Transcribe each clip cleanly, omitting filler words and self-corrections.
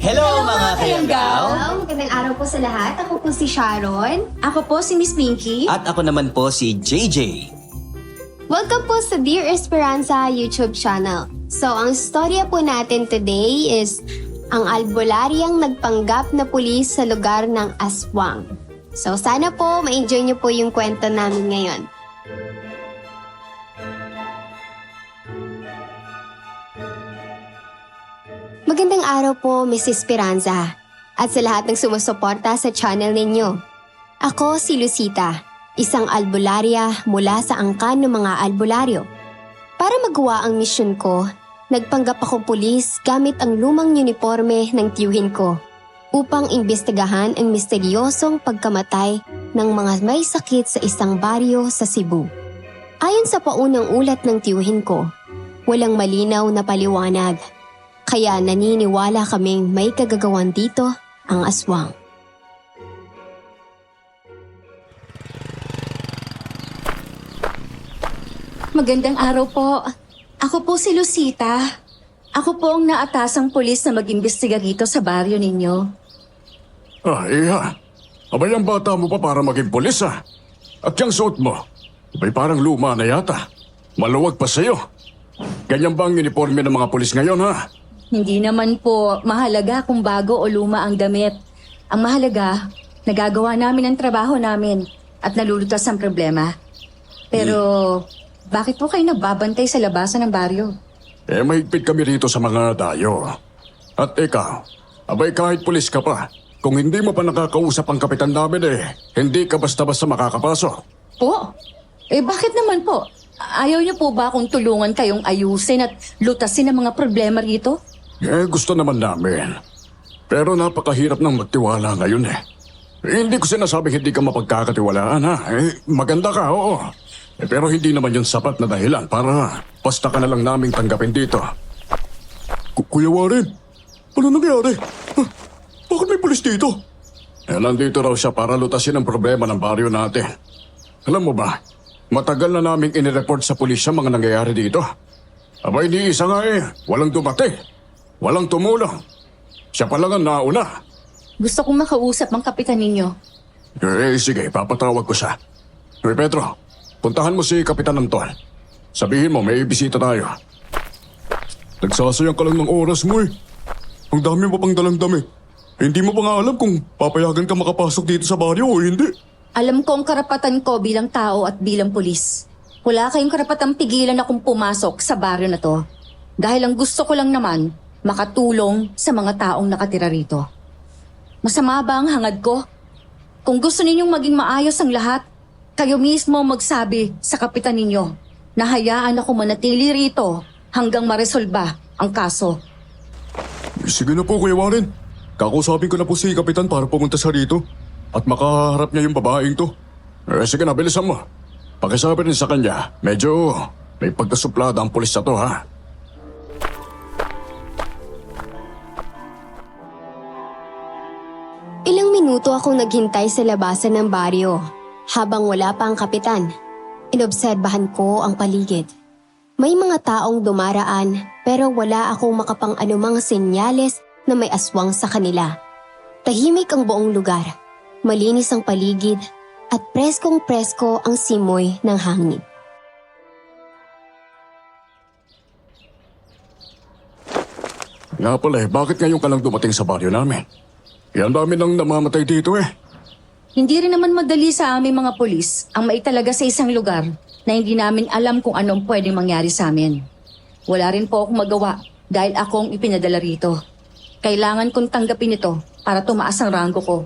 Hello mga kayanggaw! Magandang araw po sa lahat. Ako po si Sharon. Ako po si Miss Pinky. At ako naman po si JJ. Welcome po sa Dear Esperanza YouTube channel. So, ang storya po natin today is ang albularyang nagpanggap na pulis sa lugar ng Aswang. So, sana po ma-enjoy niyo po yung kwento namin ngayon. Magandang araw po, Miss Esperanza, at sa lahat ng sumusuporta sa channel ninyo. Ako si Lucita, isang albularya mula sa angkan ng mga albularyo. Para magawa ang misyon ko, nagpanggap ako pulis gamit ang lumang uniforme ng tiyuhin ko upang imbestigahan ang misteryosong pagkamatay ng mga may sakit sa isang baryo sa Cebu. Ayon sa paunang ulat ng tiyuhin ko, walang malinaw na paliwanag. Kaya naniniwala kaming may kagagawan dito ang aswang. Magandang araw po. Ako po si Lucita. Ako po ang naatasang pulis na mag-imbestiga rito sa baryo ninyo. Iha. Abay ang bata mo pa para maging pulis At yung suot mo, abay parang luma na yata. Maluwag pa sa'yo. Ganyan ba ang uniforme ng mga pulis ngayon Hindi naman po mahalaga kung bago o luma ang damit. Ang mahalaga, nagagawa namin ang trabaho namin at nalulutas ang problema. Pero, bakit po kayo nagbabantay sa labasan ng baryo? Mahigpit kami rito sa mga dayo. At ikaw, abay kahit pulis ka pa, kung hindi mo pa nakakausap ang kapitan namin hindi ka basta-basta makakapasok. Po? Bakit naman po? Ayaw niyo po ba akong tulungan kayong ayusin at lutasin ang mga problema rito? Gusto naman namin. Pero napakahirap ng magtiwala ngayon Hindi ko sinasabing hindi ka mapagkakatiwalaan maganda ka, oo. Pero hindi naman yun sapat na dahilan para basta ka na lang naming tanggapin dito. Kuya Warren, ano nangyari? Bakit may pulis dito? Nandito raw siya para lutasin ang problema ng baryo natin. Alam mo ba, matagal na naming inireport sa pulis ang mga nangyayari dito. Abay di isa nga walang dumating. Walang tumulong. Siya pa lang ang nauna. Gusto kong makausap ang kapitan ninyo. Sige, papatawag ko siya. Pedro, puntahan mo si Kapitan Anton. Sabihin mo, may bisita tayo. Nagsasayang ka lang ng oras mo Ang dami mo pang dalang damit. Hindi mo pa nga alam kung papayagan ka makapasok dito sa baryo o hindi. Alam ko ang karapatan ko bilang tao at bilang pulis. Wala kayong karapatang pigilan akong pumasok sa baryo na to. Dahil ang gusto ko lang naman, makatulong sa mga taong nakatira rito. Masama ba ang hangad ko? Kung gusto ninyong maging maayos ang lahat, kayo mismo magsabi sa kapitan ninyo na hayaan ako manatili rito hanggang maresolba ang kaso. Sige na po, Kuya Warren. Kakusapin ko na po si Kapitan para pumunta sa rito at makaharap niya yung babaeng to. Sige na, bilisan mo. Pakisabi rin sa kanya, medyo may pagkasuplada ang pulis na to, Ilang minuto akong naghintay sa labasan ng baryo habang wala pa ang kapitan. Inobserbahan ko ang paligid. May mga taong dumaraan pero wala akong makapang-anumang senyales na may aswang sa kanila. Tahimik ang buong lugar, malinis ang paligid at preskong-presko ang simoy ng hangin. Nga pala bakit ngayon ka lang dumating sa baryo namin? Yan dami nang namamatay dito Hindi rin naman madali sa aming mga pulis ang maitalaga sa isang lugar na hindi namin alam kung anong pwedeng mangyari sa amin. Wala rin po akong magawa dahil akong ipinadala rito. Kailangan kong tanggapin ito para tumaas ang ranggo ko.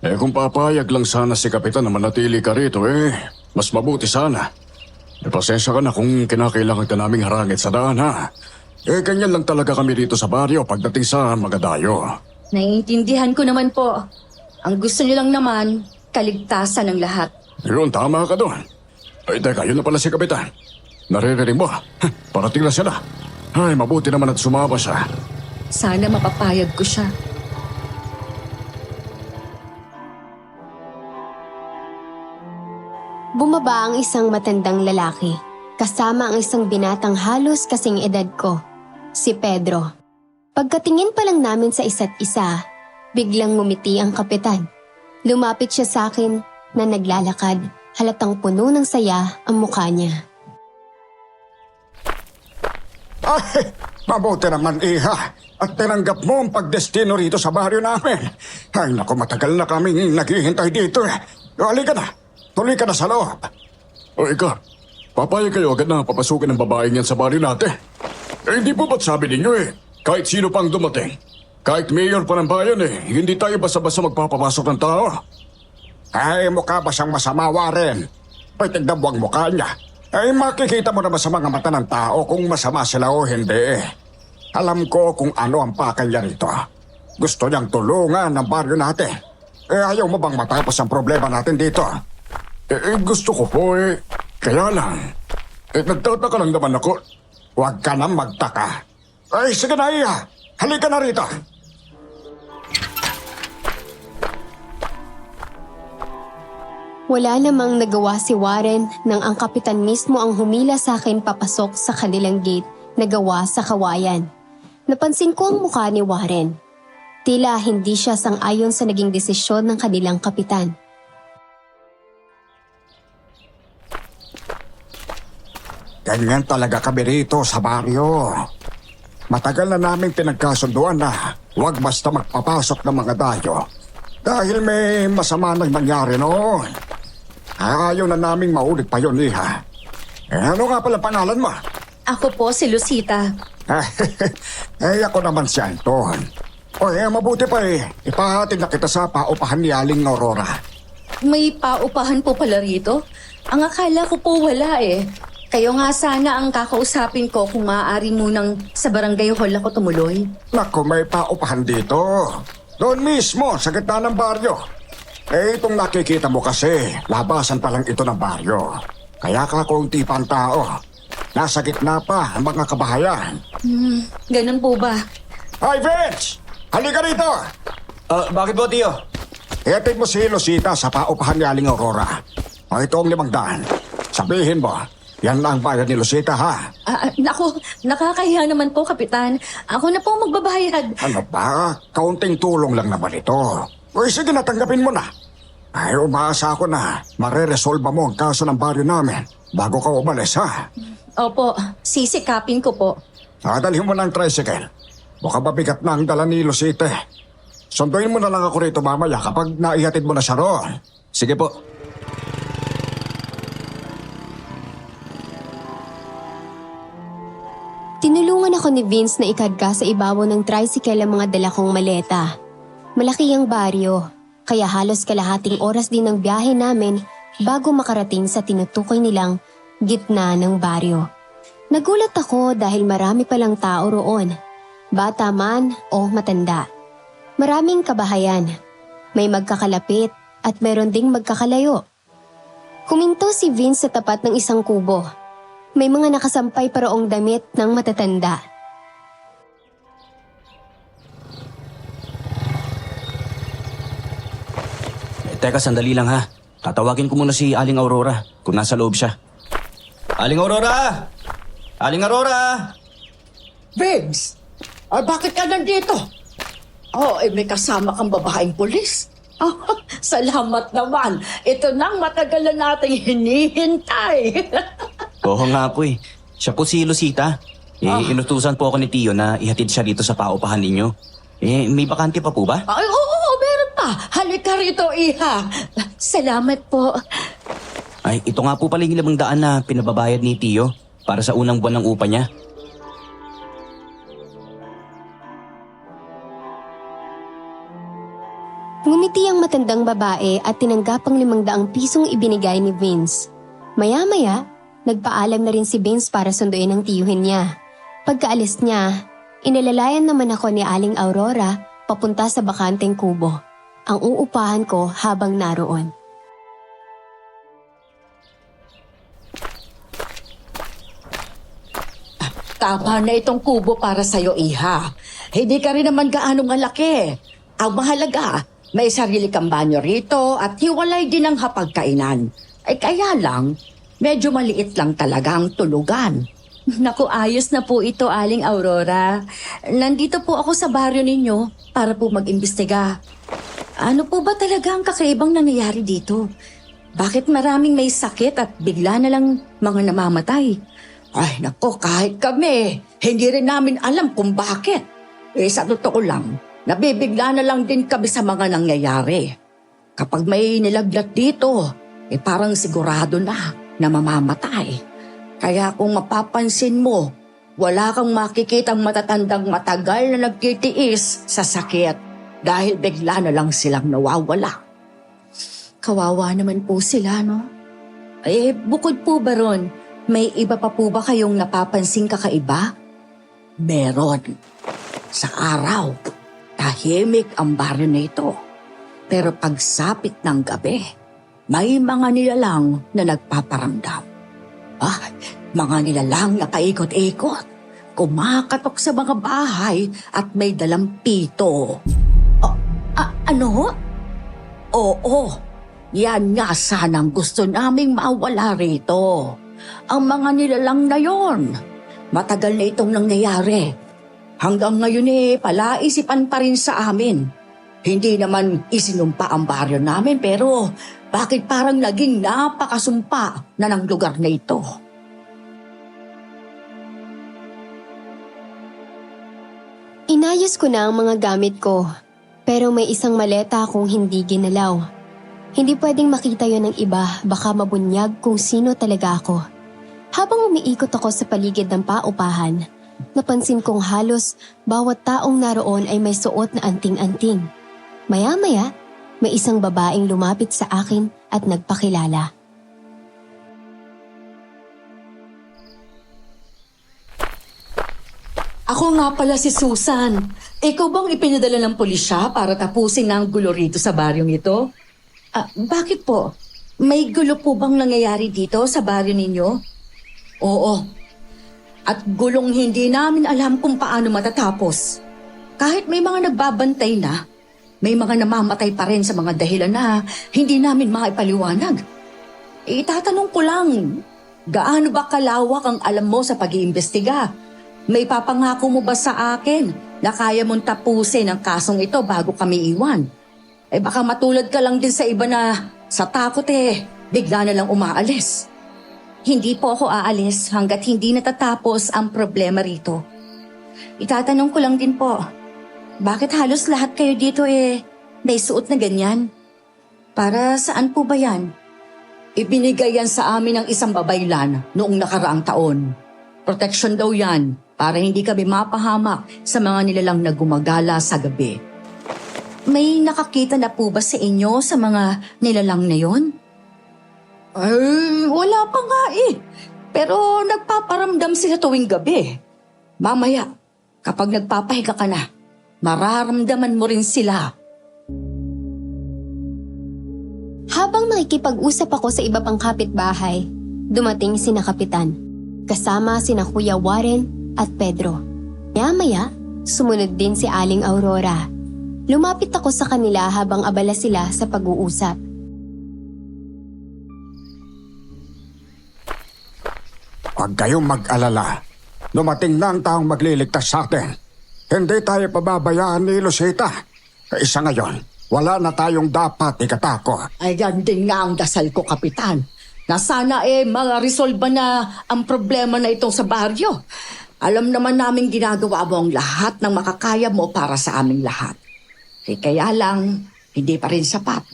Kung papayag lang sana si Kapitan na manatili ka rito mas mabuti sana. Pasensya ka na kung kinakailangan ka naming harangit sa daan ganyan lang talaga kami rito sa baryo pagdating sa Magadayo. Naiintindihan ko naman po. Ang gusto niyo lang naman, kaligtasan ng lahat. Yun, tama ka doon. Teka, yun na pala si Kapitan. Naririnig mo, parating na siya na. Mabuti naman at sumama siya. Sana mapapayag ko siya. Bumaba ang isang matandang lalaki, kasama ang isang binatang halos kasing edad ko, si Pedro. Pagkatingin pa lang namin sa isa't isa, biglang ngumiti ang kapitan. Lumapit siya sa akin na naglalakad, halatang puno ng saya ang mukha niya. Ay, mabuti naman, Iha. At tinanggap mo ang pagdestino rito sa baryo namin. Ay, naku, matagal na kaming naghihintay dito eh. Halika na. Tuloy ka na sa loob. O ika, papayag kayo agad na papasukin ng babaeng yan sa baryo natin. Eh, hindi po ba't sabi ninyo eh, kahit sino pang dumating, kahit mayor pa ng bayan eh, hindi tayo basta-basta magpapapasok ng tao. Ay, mukha ba siyang masama, Warren? Ay, tignan mo ang mukha niya. Ay, makikita mo naman sa mga mata ng tao kung masama sila o hindi eh. Alam ko kung ano ang pakay niya rito. Gusto niyang tulungan ng baryo natin. Eh, ayaw mo bang matapos ang problema natin dito? Gusto ko po eh. Kaya lang. Nagtataka lang naman ako. Huwag ka nang magtaka. Ay, sige na, Iya. Halika na rito. Wala namang nagawa si Warren nang ang kapitan mismo ang humila sa akin papasok sa kanilang gate na gawa sa kawayan. Napansin ko ang mukha ni Warren. Tila hindi siya sang-ayon sa naging desisyon ng kanilang kapitan. Ganyan talaga kami rito sa baryo. Matagal na naming pinagkasunduan na huwag basta magpapasok ng mga dayo. Dahil may masama nang nangyari noon. Ayaw na naming maulit pa yun, Iha. Ano nga pala pangalan mo? Ako po si Lucita. Ako naman si Anton. Mabuti pa eh. Ipahatid na kita sa paupahan ni Aling Aurora. May paupahan po pala rito? Ang akala ko po wala eh. Kayo nga sana ang kakausapin ko kung maaari munang sa barangay hall ako tumuloy. Naku, may paupahan dito. Doon mismo, sa gitna ng baryo. Itong nakikita mo kasi, labasan pa lang ito ng baryo. Kaya kakaunti pa ang tao. Nasa gitna pa ang mga kabahayan. Ganun po ba? Hi, Vince! Halika rito! Bakit po, Tiyo? Ihatid mo si Lucita sa paupahan ni Aling Aurora. Ito ang 500. Sabihin mo, yan na ang bayad ni Lucita, ha? Naku, nakakahiya naman po, Kapitan. Ako na po magbabayad. Ano ba? Kaunting tulong lang naman ito. Sige, natanggapin mo na. Ay, umaasa ako na mareresolba mo ang kaso ng baryo namin bago ka umalis, ha? Opo, sisikapin ko po. Dalhin mo ng tricycle. Baka mabigat na ang dala ni Lucite. Sunduin mo na lang ako rito mamaya kapag naihatid mo na siya roon. Sige po. Tinulungan ako ni Vince na ikarga sa ibabaw ng tricycle ang mga dala kong maleta. Malaki ang baryo, kaya halos kalahating oras din ang biyahe namin bago makarating sa tinutukoy nilang gitna ng baryo. Nagulat ako dahil marami palang tao roon, bata man o matanda. Maraming kabahayan, may magkakalapit at meron ding magkakalayo. Huminto si Vince sa tapat ng isang kubo. May mga nakasampay pa roong damit ng matatanda. Teka, sandali lang ha. Tatawagin ko muna si Aling Aurora kung nasa loob siya. Aling Aurora! Aling Aurora! Vince, bakit ka nandito? May kasama kang babaeng pulis. Salamat naman. Ito nang matagal na nating hinihintay. Oo nga po eh. Siya po si Lucita. Inutusan po ako ni Tiyo na ihatid siya dito sa paupahan ninyo. May bakante pa po ba? Oo, meron pa. Halika rito, Iha. Salamat po. Ay, ito nga po pala yung 500 na pinababayad ni Tiyo para sa unang buwan ng upa niya. Ngumiti ang matandang babae at tinanggap ang 500 pisong ibinigay ni Vince. Maya-maya, nagpaalam na rin si Vince para sunduin ang tiyuhin niya. Pagkaalis niya, inalalayan naman ako ni Aling Aurora papunta sa bakanteng kubo. Ang uupahan ko habang naroon. Tama na itong kubo para sa'yo, Iha. Hindi ka rin naman gaano malaki. Ang mahalaga, may sarili kang banyo rito at hiwalay din ang hapagkainan. Kaya lang, medyo maliit lang talaga ang tulugan. Naku, ayos na po ito, Aling Aurora. Nandito po ako sa baryo ninyo para po mag-imbestiga. Ano po ba talaga ang kakaibang nangyayari dito? Bakit maraming may sakit at bigla na lang mga namamatay? Ay, nako, kahit kami, hindi rin namin alam kung bakit. Sa totoo lang, nabibigla na lang din kami sa mga nangyayari. Kapag may nilaglat dito, parang sigurado na mamamatay. Kaya kung mapapansin mo, wala kang makikitang matatandang matagal na nagtitiis sa sakit dahil bigla na lang silang nawawala. Kawawa naman po sila, no? Bukod po ba ron, may iba pa po ba kayong napapansing kakaiba? Meron. Sa araw, tahimik ang baryo na ito. Pero pagsapit ng gabi, may mga nilalang na nagpaparamdam. Mga nilalang na paikot-ikot, kumakatok sa mga bahay at may dalang pito. Ano? Oo, yan nga sanang gusto naming mawala rito. Ang mga nilalang na yon, matagal na itong nangyayari. Hanggang ngayon palaisipan pa rin sa amin. Hindi naman isinumpa ang baryo namin pero bakit parang naging napakasumpa na ng lugar na ito? Inayos ko na ang mga gamit ko, pero may isang maleta akong hindi ginalaw. Hindi pwedeng makita yon ng iba, baka mabunyag kung sino talaga ako. Habang umiikot ako sa paligid ng paupahan, napansin kong halos bawat taong naroon ay may suot na anting-anting. Maya-maya, may isang babaeng lumapit sa akin at nagpakilala. Ako nga pala si Susan. Ikaw bang ipinadala ng pulisya para tapusin ang gulo rito sa baryong ito? Bakit po? May gulo po bang nangyayari dito sa baryo ninyo? Oo. At gulong hindi namin alam kung paano matatapos. Kahit may mga nagbabantay na, may mga namamatay pa rin sa mga dahilan na hindi namin maipaliwanag. Itatanong ko lang, gaano ba kalawak ang alam mo sa pag-iimbestiga? May papangako mo ba sa akin na kaya mong tapusin ang kasong ito bago kami iwan? Baka matulad ka lang din sa iba na sa takot bigla na lang umaalis. Hindi po ako aalis hanggat hindi natatapos ang problema rito. Itatanong ko lang din po, bakit halos lahat kayo dito may suot na ganyan? Para saan po ba yan? Ibinigay yan sa amin ng isang babaylan noong nakaraang taon. Protection daw yan para hindi kami mapahamak sa mga nilalang na gumagala sa gabi. May nakakita na po ba sa inyo sa mga nilalang na yon? Ay, wala pa nga Pero nagpaparamdam sila tuwing gabi. Mamaya, kapag nagpapahinga ka na, mararamdaman mo rin sila. Habang nakikipag-usap ako sa iba pang kapitbahay, dumating sina Kapitan, kasama sina Kuya Warren at Pedro. Maya-maya, sumunod din si Aling Aurora. Lumapit ako sa kanila habang abala sila sa pag-uusap. Huwag kayong mag-alala. Dumating na ang taong magliligtas sa atin. Hindi tayo pababayaan ni Lucita. Isa ngayon, wala na tayong dapat ikatakot. Ayan din nga ang dasal ko, Kapitan. Na sana ma-resolve na ang problema na itong sa baryo. Alam naman namin ginagawa mo ang lahat ng makakaya mo para sa aming lahat. Kaya lang, hindi pa rin sapat.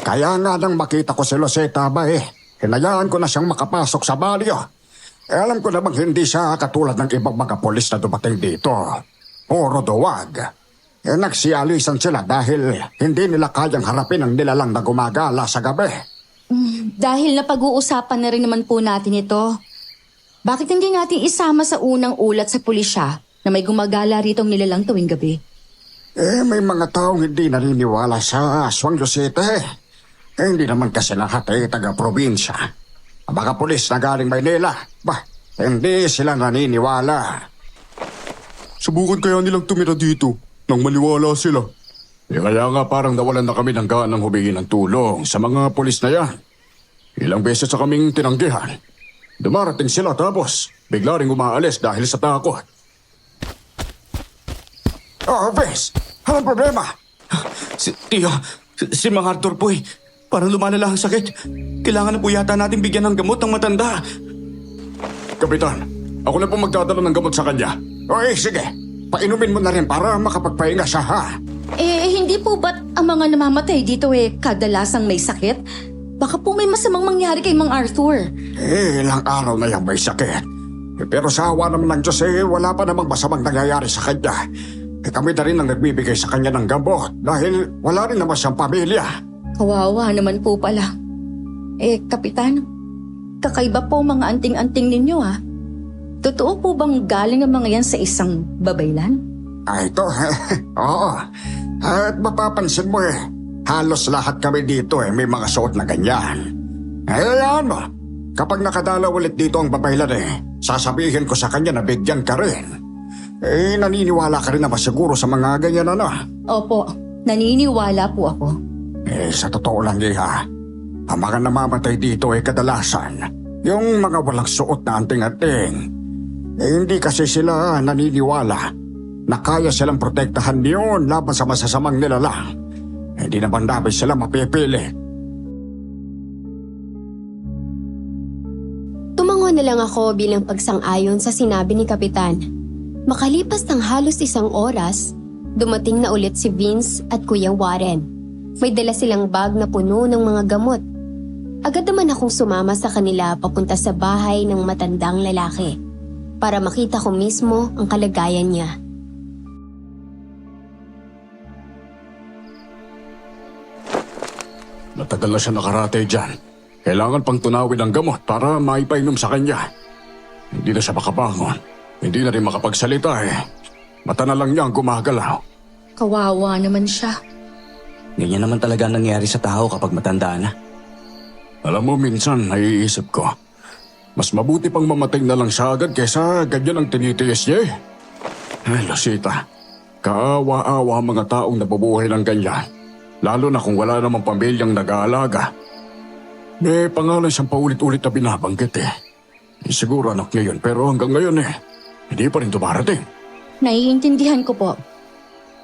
Kaya nga nang makita ko si Lucita hinayaan ko na siyang makapasok sa baryo. Alam ko namang hindi siya katulad ng ibang mga polis na dumating dito. Puro duwag. Nagsialisan sila dahil hindi nila kayang harapin ang nilalang na gumagala sa gabi. Dahil napag-uusapan na rin naman po natin ito, bakit hindi natin isama sa unang ulat sa pulisya na may gumagala ritong nilalang tuwing gabi? May mga taong hindi naniniwala sa Aswang Lucita hindi naman kasi lahat taga-probinsya. Ang mga pulis na galing Maynila, hindi sila naniniwala. Subukan kaya nilang tumira dito nang maniwala sila. Kaya nga parang nawalan na kami ng ganang humingi ng tulong sa mga pulis na yan. Ilang beses na kaming tinanggihan. Dumarating sila tapos bigla ring umaalis dahil sa takot. Oh, Vince! Anong problema? Tio, si Mang Arthur po parang lumalala ang sakit. Kailangan na po yata natin bigyan ng gamot ng matanda. Kapitan, ako na po magdadala ng gamot sa kanya. O sige, painumin mo na rin para makapagpahinga siya, ha? Hindi po ba't ang mga namamatay dito kadalasang may sakit? Baka po may masamang mangyari kay Mang Arthur. Ilang araw na yung may sakit. Pero sa awa naman ng Diyos, wala pa namang masamang nangyayari sa kanya. Kami na rin ang nagbibigay sa kanya ng gamot dahil wala rin naman siyang pamilya. Kawawa naman po pala. Kapitan, kakaiba po mga anting-anting ninyo, ha? Totoo po bang galing ang mga yan sa isang babaylan? Ito, oo. At mapapansin mo halos lahat kami dito may mga suot na ganyan. Ayan mo, kapag nakadalaw ulit dito ang babaylan sasabihin ko sa kanya na bigyan ka rin. Naniniwala ka rin naman siguro sa mga ganyan Opo, naniniwala po ako. Sa totoo lang ang mga namamatay dito kadalasan yung mga walang suot na anting-anting. Hindi kasi sila naniniwala na kaya silang protektahan niyon laban sa masasamang nilalang. Hindi naman dapat sila mapipili. Tumango na lang ako bilang pagsang-ayon sa sinabi ni Kapitan. Makalipas ng halos 1 oras, dumating na ulit si Vince at Kuya Warren. May dala silang bag na puno ng mga gamot. Agad naman akong sumama sa kanila papunta sa bahay ng matandang lalaki para makita ko mismo ang kalagayan niya. Matagal na siya nakarate dyan. Kailangan pang tunawin ang gamot para maipainom sa kanya. Hindi na siya makabangon. Hindi na rin makapagsalita Mata na lang niya ang gumagalaw. Kawawa naman siya. Ganyan naman talaga ang nangyari sa tao kapag matanda na. Alam mo, minsan naiisip ko, mas mabuti pang mamatay na lang siya agad kaysa ganyan ang tinitiis niya Ay, Lucita, kaawa-awa ang mga taong nabubuhay ng ganyan. Lalo na kung wala namang pamilyang nag-aalaga. May pangalan siyang paulit-ulit na binabanggit Siguro anak niya yun, pero hanggang ngayon hindi pa rin dumarating. Naiintindihan ko po.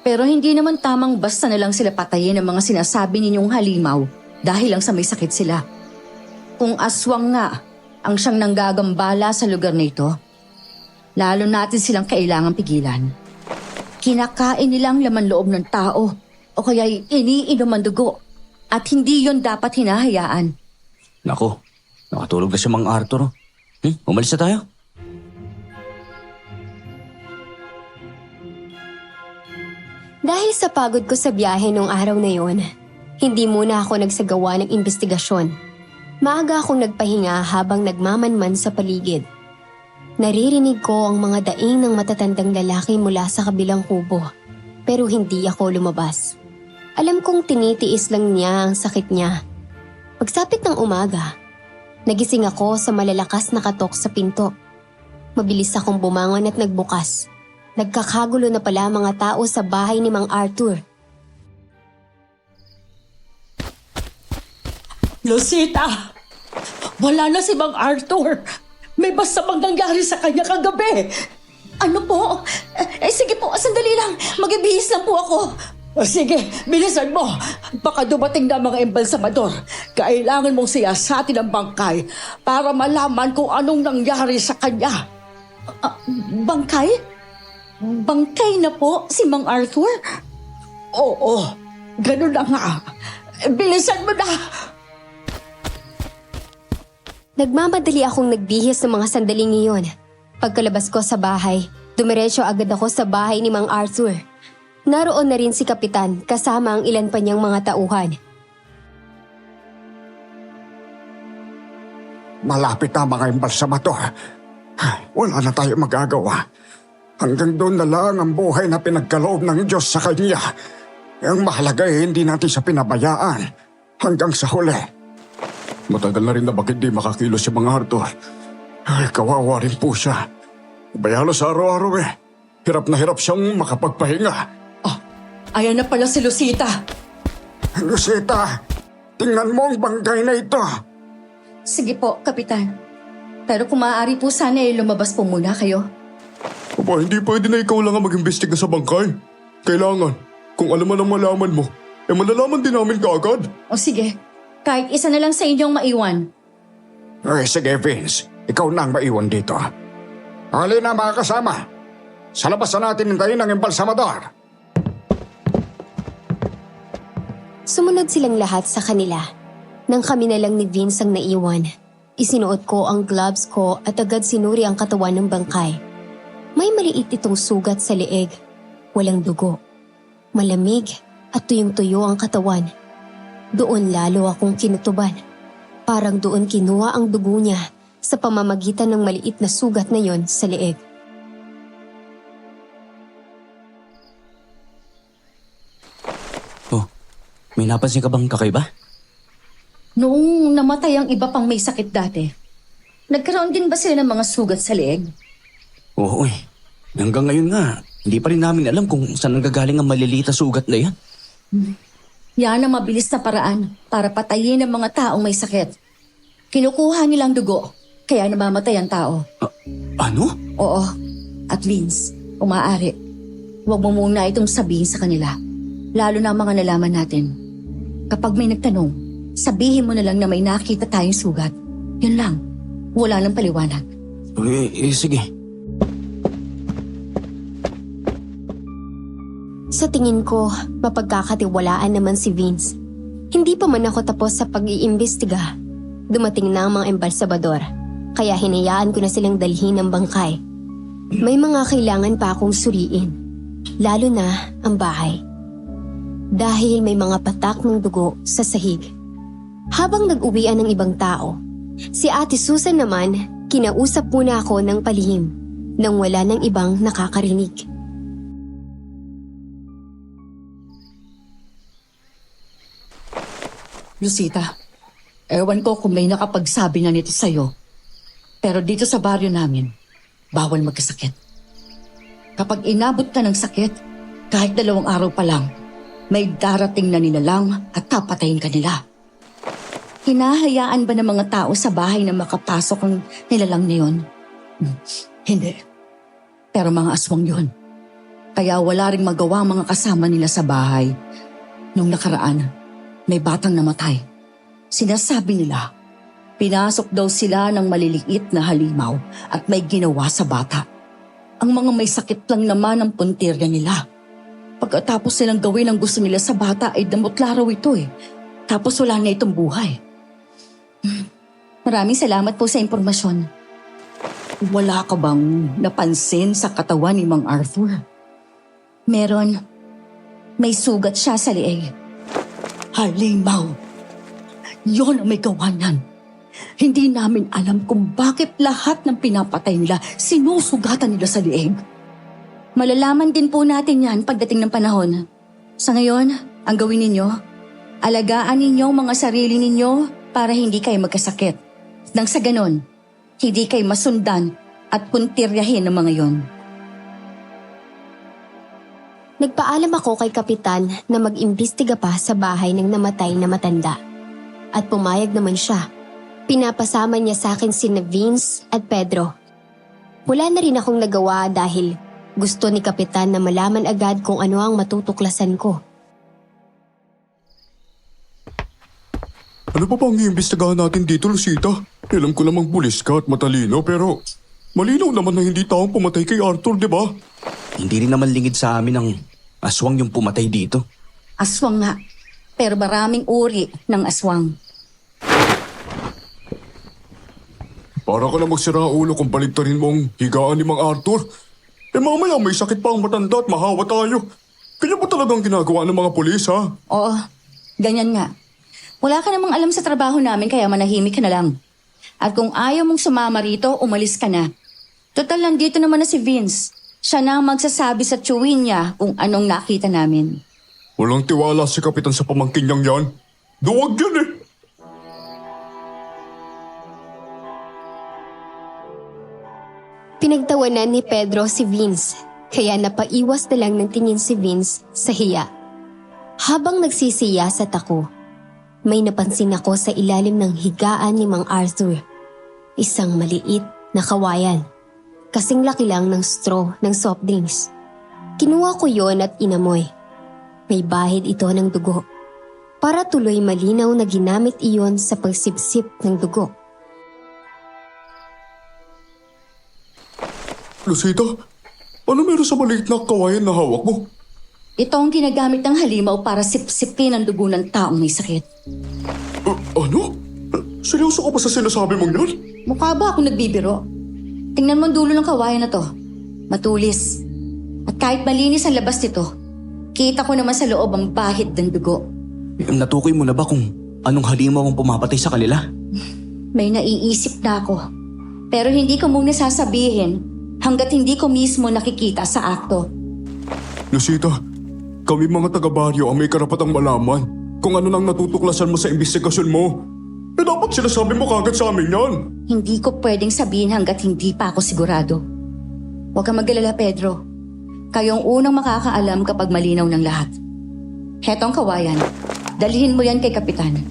Pero hindi naman tamang basta na lang sila patayin ng mga sinasabi ninyong halimaw dahil lang sa may sakit sila. Kung aswang nga ang siyang nanggagambala sa lugar na ito, lalo natin silang kailangang pigilan. Kinakain nilang laman loob ng tao o kaya iniinom ang dugo at hindi yon dapat hinahayaan. Nako, nakatulog na si Mang Arthur. Umalis na tayo. Dahil sa pagod ko sa biyahe nung araw na yon, hindi muna ako nagsagawa ng investigasyon. Maaga akong nagpahinga habang nagmamanman sa paligid. Naririnig ko ang mga daing ng matatandang lalaki mula sa kabilang kubo, pero hindi ako lumabas. Alam kong tinitiis lang niya ang sakit niya. Pagsapit ng umaga, nagising ako sa malalakas na katok sa pinto. Mabilis akong bumangon at nagbukas. Nagkakagulo na pala mga tao sa bahay ni Mang Arthur. Lucita! Wala na si Mang Arthur! May basta bang nangyari sa kanya kagabi? Ano po? Sige po, sandali lang. Mag-ibihis lang po ako. Sige, bilisan mo. Baka dumating na mga embalsamador. Kailangan mong siyasatin ang bangkay para malaman kung anong nangyari sa kanya. Bangkay? Bangkay na po si Mang Arthur? Oo, ganun na nga. Bilisan mo na! Nagmamadali akong nagbihis ng mga sandaling iyon. Pagkalabas ko sa bahay, dumiretso agad ako sa bahay ni Mang Arthur. Naroon na rin si Kapitan kasama ang ilan pa niyang mga tauhan. Malapit na mga embalsamador. Wala na tayo magagawa. Hanggang doon na lang ang buhay na pinagkaloob ng Diyos sa kanya. Ang mahalaga hindi natin siya pinabayaan hanggang sa huli. Matagal na rin na bakit di makakilos si Mang Arthur. Ay, kawawa rin po siya. Bayalos araw-araw Hirap na hirap siyang makapagpahinga. Ayan na pala si Lucita. Lucita, tingnan mo ang bangkay na ito. Sige po, Kapitan. Pero kung maaari po sana lumabas po muna kayo. Aba, hindi pwede na ikaw lang ang mag-imbestiga sa bangkay. Kailangan, kung alam man ang malaman mo, malalaman din namin kaagad. O sige, kahit isa na lang sa inyong maiwan. Sige Vince, ikaw na ang maiwan dito. Halina mga kasama. Sa labas na natin hintayin ang embalsamador. Sumunod silang lahat sa kanila. Nang kami na lang ni Vince ang naiwan, isinuot ko ang gloves ko at agad sinuri ang katawan ng bangkay. May maliit itong sugat sa leeg. Walang dugo. Malamig at tuyong-tuyo ang katawan. Doon lalo akong kinutuban. Parang doon kinuha ang dugo niya sa pamamagitan ng maliit na sugat na yon sa leeg. Oh, may napansin ka bang kakaiba? Noong namatay ang iba pang may sakit dati, nagkaroon din ba sila ng mga sugat sa leeg? Oo eh. Hanggang ngayon nga, hindi pa rin namin alam kung saan nanggagaling ang maliliit na sugat na yan. Yan ang mabilis na paraan para patayin ang mga taong may sakit. Kinukuha nilang dugo, kaya namamatay ang tao. Ano? Oo. At Vince, umaari, huwag mo muna itong sabihin sa kanila. Lalo na ang mga nalaman natin. Kapag may nagtanong, sabihin mo na lang na may nakita tayong sugat. Yun lang. Wala nang paliwanag. Sige. Sa tingin ko, mapagkakatiwalaan naman si Vince. Hindi pa man ako tapos sa pag-iimbestiga. Dumating na ang mga embalsamador, kaya hinayaan ko na silang dalhin ang bangkay. May mga kailangan pa akong suriin, lalo na ang bahay. Dahil may mga patak ng dugo sa sahig. Habang nag-uwian ng ibang tao, si Ate Susan naman, kinausap muna ako ng palihim nang wala ng ibang nakakarinig. Lucita, ewan ko kung may nakapagsabi na nito sa'yo. Pero dito sa baryo namin, bawal magkasakit. Kapag inabot ka ng sakit, kahit 2 araw pa lang, may darating na nilalang at papatayin ka nila. Hinahayaan ba ng mga tao sa bahay na makapasok ang nilalang na yun? Hindi. Pero mga aswang yun. Kaya wala ring magawa ang mga kasama nila sa bahay. Nung nakaraan, may batang namatay. Sinasabi nila, pinasok daw sila ng maliliit na halimaw at may ginawa sa bata. Ang mga may sakit lang naman ang puntirya nila. Pagkatapos silang gawin ang gusto nila sa bata ay damot laraw ito eh. Tapos wala na itong buhay. Maraming salamat po sa impormasyon. Wala ka bang napansin sa katawan ni Mang Arthur? Meron. May sugat siya sa leeg. Halimaw. Yon ang may kawanan. Hindi namin alam kung bakit lahat ng pinapatay nila sinusugatan nila sa leeg. Malalaman din po natin yan pagdating ng panahon. Sa ngayon, ang gawin ninyo, alagaan ninyo ang mga sarili ninyo para hindi kayo magkasakit. Nang sa ganon, hindi kayo masundan at puntiryahin ng mga yon. Nagpaalam ako kay Kapitan na mag-imbestiga pa sa bahay ng namatay na matanda. At pumayag naman siya. Pinapasama niya sa akin sina Vince at Pedro. Wala na rin akong nagawa dahil gusto ni Kapitan na malaman agad kung ano ang matutuklasan ko. Ano pa bang iimbestigahan natin dito, Lucita? Alam ko namang bulis ka at matalino pero malinaw naman na hindi taong pumatay kay Arthur, di ba? Hindi rin naman lingid sa amin ang aswang yung pumatay dito. Aswang nga, pero maraming uri ng aswang. Para ka na magsira ulo kung baligtarin mo ang higaan ni Mang Arthur. Mamaya may sakit pa ang matanda at mahawa tayo. Kanya ba talagang ginagawa ng mga pulis, ha? Oo, ganyan nga. Wala ka namang alam sa trabaho namin kaya manahimik ka na lang. At kung ayaw mong sumama rito, umalis ka na. Total nandito naman na si Vince. Siya na ang magsasabi sa chewin niya kung anong nakita namin. Walang tiwala si Kapitan sa pamangkin niyang yan. Duwag yan eh. Pinagtawanan ni Pedro si Vince, kaya napaiwas na lang ng tingin si Vince sa hiya. Habang nagsisiyasat ako, may napansin ako sa ilalim ng higaan ni Mang Arthur. Isang maliit na kawayan. Kasing laki lang ng straw ng soft drinks. Kinuha ko yon at inamoy. May bahid ito ng dugo. Para tuloy malinaw na ginamit iyon sa pagsipsip ng dugo. Lucita, ano meron sa maliit na kawayan na hawak mo? Ito ang ginagamit ng halimaw para sipsipin ang dugo ng taong may sakit. Ano? Seryoso ka ba sa sinasabi mong yan? Mukha ba akong nagbibiro? Tingnan mo ang dulo ng kawayan na to. Matulis. At kahit malinis ang labas nito, kita ko naman sa loob ang bahid ng dugo. Natukoy mo na ba kung anong halimaw ang pumapatay sa kanila? May naiisip na ako. Pero hindi ko muna sasabihin hanggat hindi ko mismo nakikita sa akto. Lucita, kami mga taga-baryo ang may karapatang malaman kung ano nang natutuklasan mo sa investigasyon mo. Dapat sinasabi mo kagad sa amin yan. Hindi ko pwedeng sabihin hanggat hindi pa ako sigurado. Huwag kang mag-alala, Pedro. Kayong unang makakaalam kapag malinaw ng lahat. Heto ang kawayan. Dalhin mo yan kay Kapitan.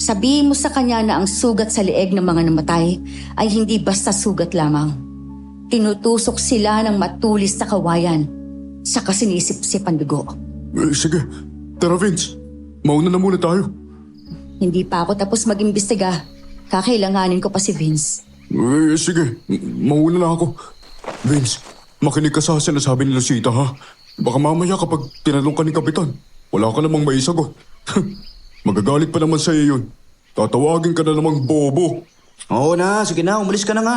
Sabihin mo sa kanya na ang sugat sa leeg ng mga namatay ay hindi basta sugat lamang. Tinutusok sila ng matulis na kawayan, saka sinisip-sip ang dugo. Sige, tara Vince. Mauna na muna tayo. Hindi pa ako tapos mag-imbestiga. Kakailanganin ko pa si Vince. Sige, mauna na ako. Vince, makinig ka sa sinasabi ni Lucita ha. Baka mamaya kapag tinanong ka ni Kapitan, wala ka namang maisagot. Magagalit pa naman sa iyo yun. Tatawagin ka na namang bobo. Oo na, sige na, umalis ka na nga.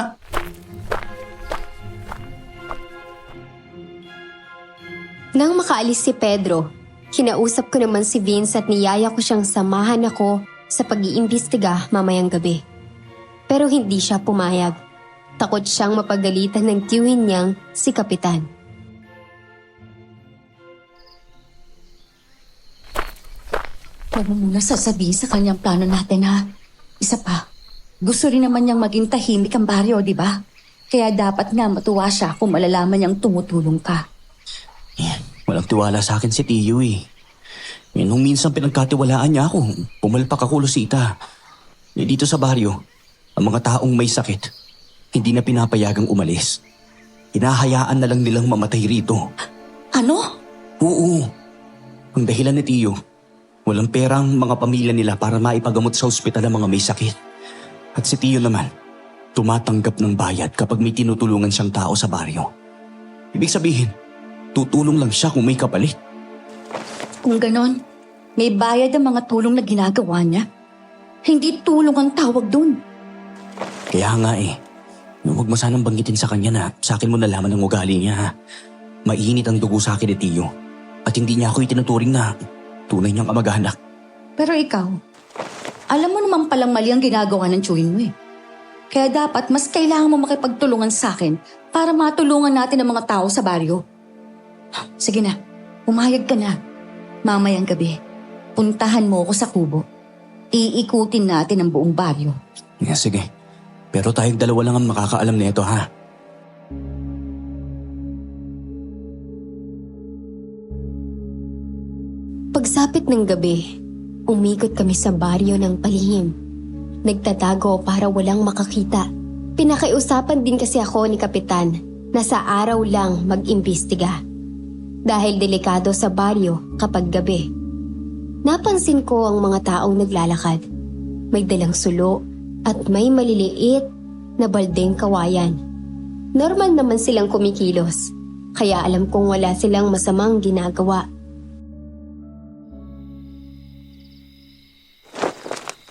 Nang makaalis si Pedro, kinausap ko naman si Vince at niyaya ko siyang samahan ako sa pag-iimbestiga mamayang gabi. Pero hindi siya pumayag. Takot siyang mapagalitan ng tiyuhin niyang si Kapitan. Huwag mo muna sasabihin sa kanyang plano natin ha. Isa pa, gusto rin naman niyang maging tahimik ang baryo, di ba? Kaya dapat nga matuwa siya kung malalaman niyang tumutulong ka. Walang tiwala sa akin si Tiyo eh. Nung minsan pinagkatiwalaan niya ako, pumalpak ako, Lucita. Dito sa baryo, ang mga taong may sakit, hindi na pinapayagang umalis. Hinahayaan na lang nilang mamatay rito. Ano? Oo. Ang dahilan ni Tiyo, walang perang mga pamilya nila para maipagamot sa ospital ang mga may sakit. At si Tiyo naman, tumatanggap ng bayad kapag may tinutulungan siyang tao sa baryo. Ibig sabihin, tutulong lang siya kung may kapalit. Kung ganon, may bayad ang mga tulong na ginagawa niya. Hindi tulong ang tawag dun. Kaya nga eh, huwag mo sanang banggitin sa kanya na sa akin mo nalaman ang ugali niya ha. Mainit ang dugo sa akin ni Tiyo. At hindi niya ako itinuturing na tunay niyang kamag-anak. Pero ikaw, alam mo naman palang mali ang ginagawa ng tiyuhin mo eh. Kaya dapat mas kailangan mo makipagtulungan sa akin para matulungan natin ang mga tao sa baryo. Sige na, umayag ka na. Mamayang gabi, puntahan mo ako sa kubo. Iikutin natin ang buong baryo. Yeah, sige. Pero tayong dalawa lang ang makakaalam nito ha. Pagsapit ng gabi, umikot kami sa baryo ng palihim. Nagtatago para walang makakita. Pinakiusapan din kasi ako ni Kapitan na sa araw lang mag-imbestiga. Dahil delikado sa baryo kapag gabi. Napansin ko ang mga taong naglalakad. May dalang sulo at may maliliit na baldeng kawayan. Normal naman silang kumikilos, kaya alam kong wala silang masamang ginagawa.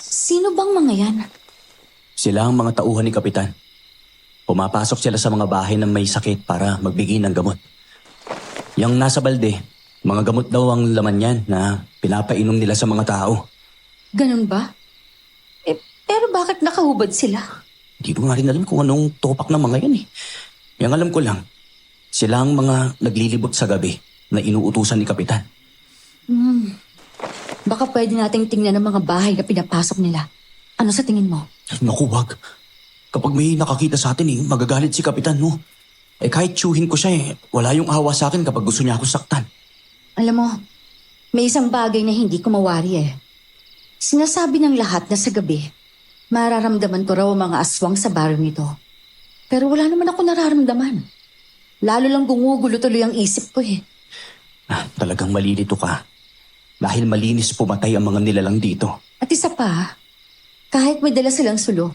Sino bang mga yan? Sila ang mga tauhan ni Kapitan. Pumapasok sila sa mga bahay na may sakit para magbigay ng gamot. Yang nasa balde, mga gamot daw ang laman yan na pinapainom nila sa mga tao. Ganun ba? Pero bakit nakahubad sila? Hindi ko nga rin alam kung anong topak ng mga yan eh. Yang alam ko lang, sila ang mga naglilibot sa gabi na inuutusan ni Kapitan. Baka pwede nating tingnan ang mga bahay na pinapasok nila. Ano sa tingin mo? Naku, wag. Kapag may nakakita sa atin magagalit si Kapitan, no? Kahit tiyuhin ko siya wala yung awa sa akin kapag gusto niya ako saktan. Alam mo, may isang bagay na hindi ko mawari eh. Sinasabi ng lahat na sa gabi, Mararamdaman ko raw ang mga aswang sa baryo nito. Pero wala naman ako nararamdaman. Lalo lang gumugulo tuloy ang isip ko eh. Talagang malilito ka. Dahil malinis pumatay ang mga nilalang dito. At isa pa, kahit may dala silang sulo,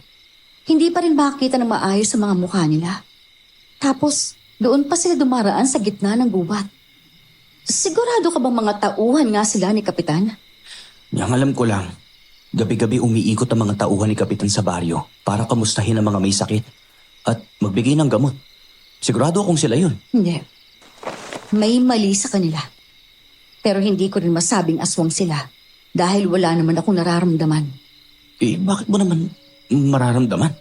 hindi pa rin makikita ng maayos sa mga mukha nila. Tapos, doon pa sila dumaraan sa gitna ng gubat. Sigurado ka bang mga tauhan nga sila ni Kapitan? Yang alam ko lang, gabi-gabi umiikot ang mga tauhan ni Kapitan sa baryo para kamustahin ang mga may sakit at magbigay ng gamot. Sigurado akong sila yun. Hindi. May mali sa kanila. Pero hindi ko rin masabing aswang sila dahil wala naman akong nararamdaman. Eh, bakit mo naman mararamdaman?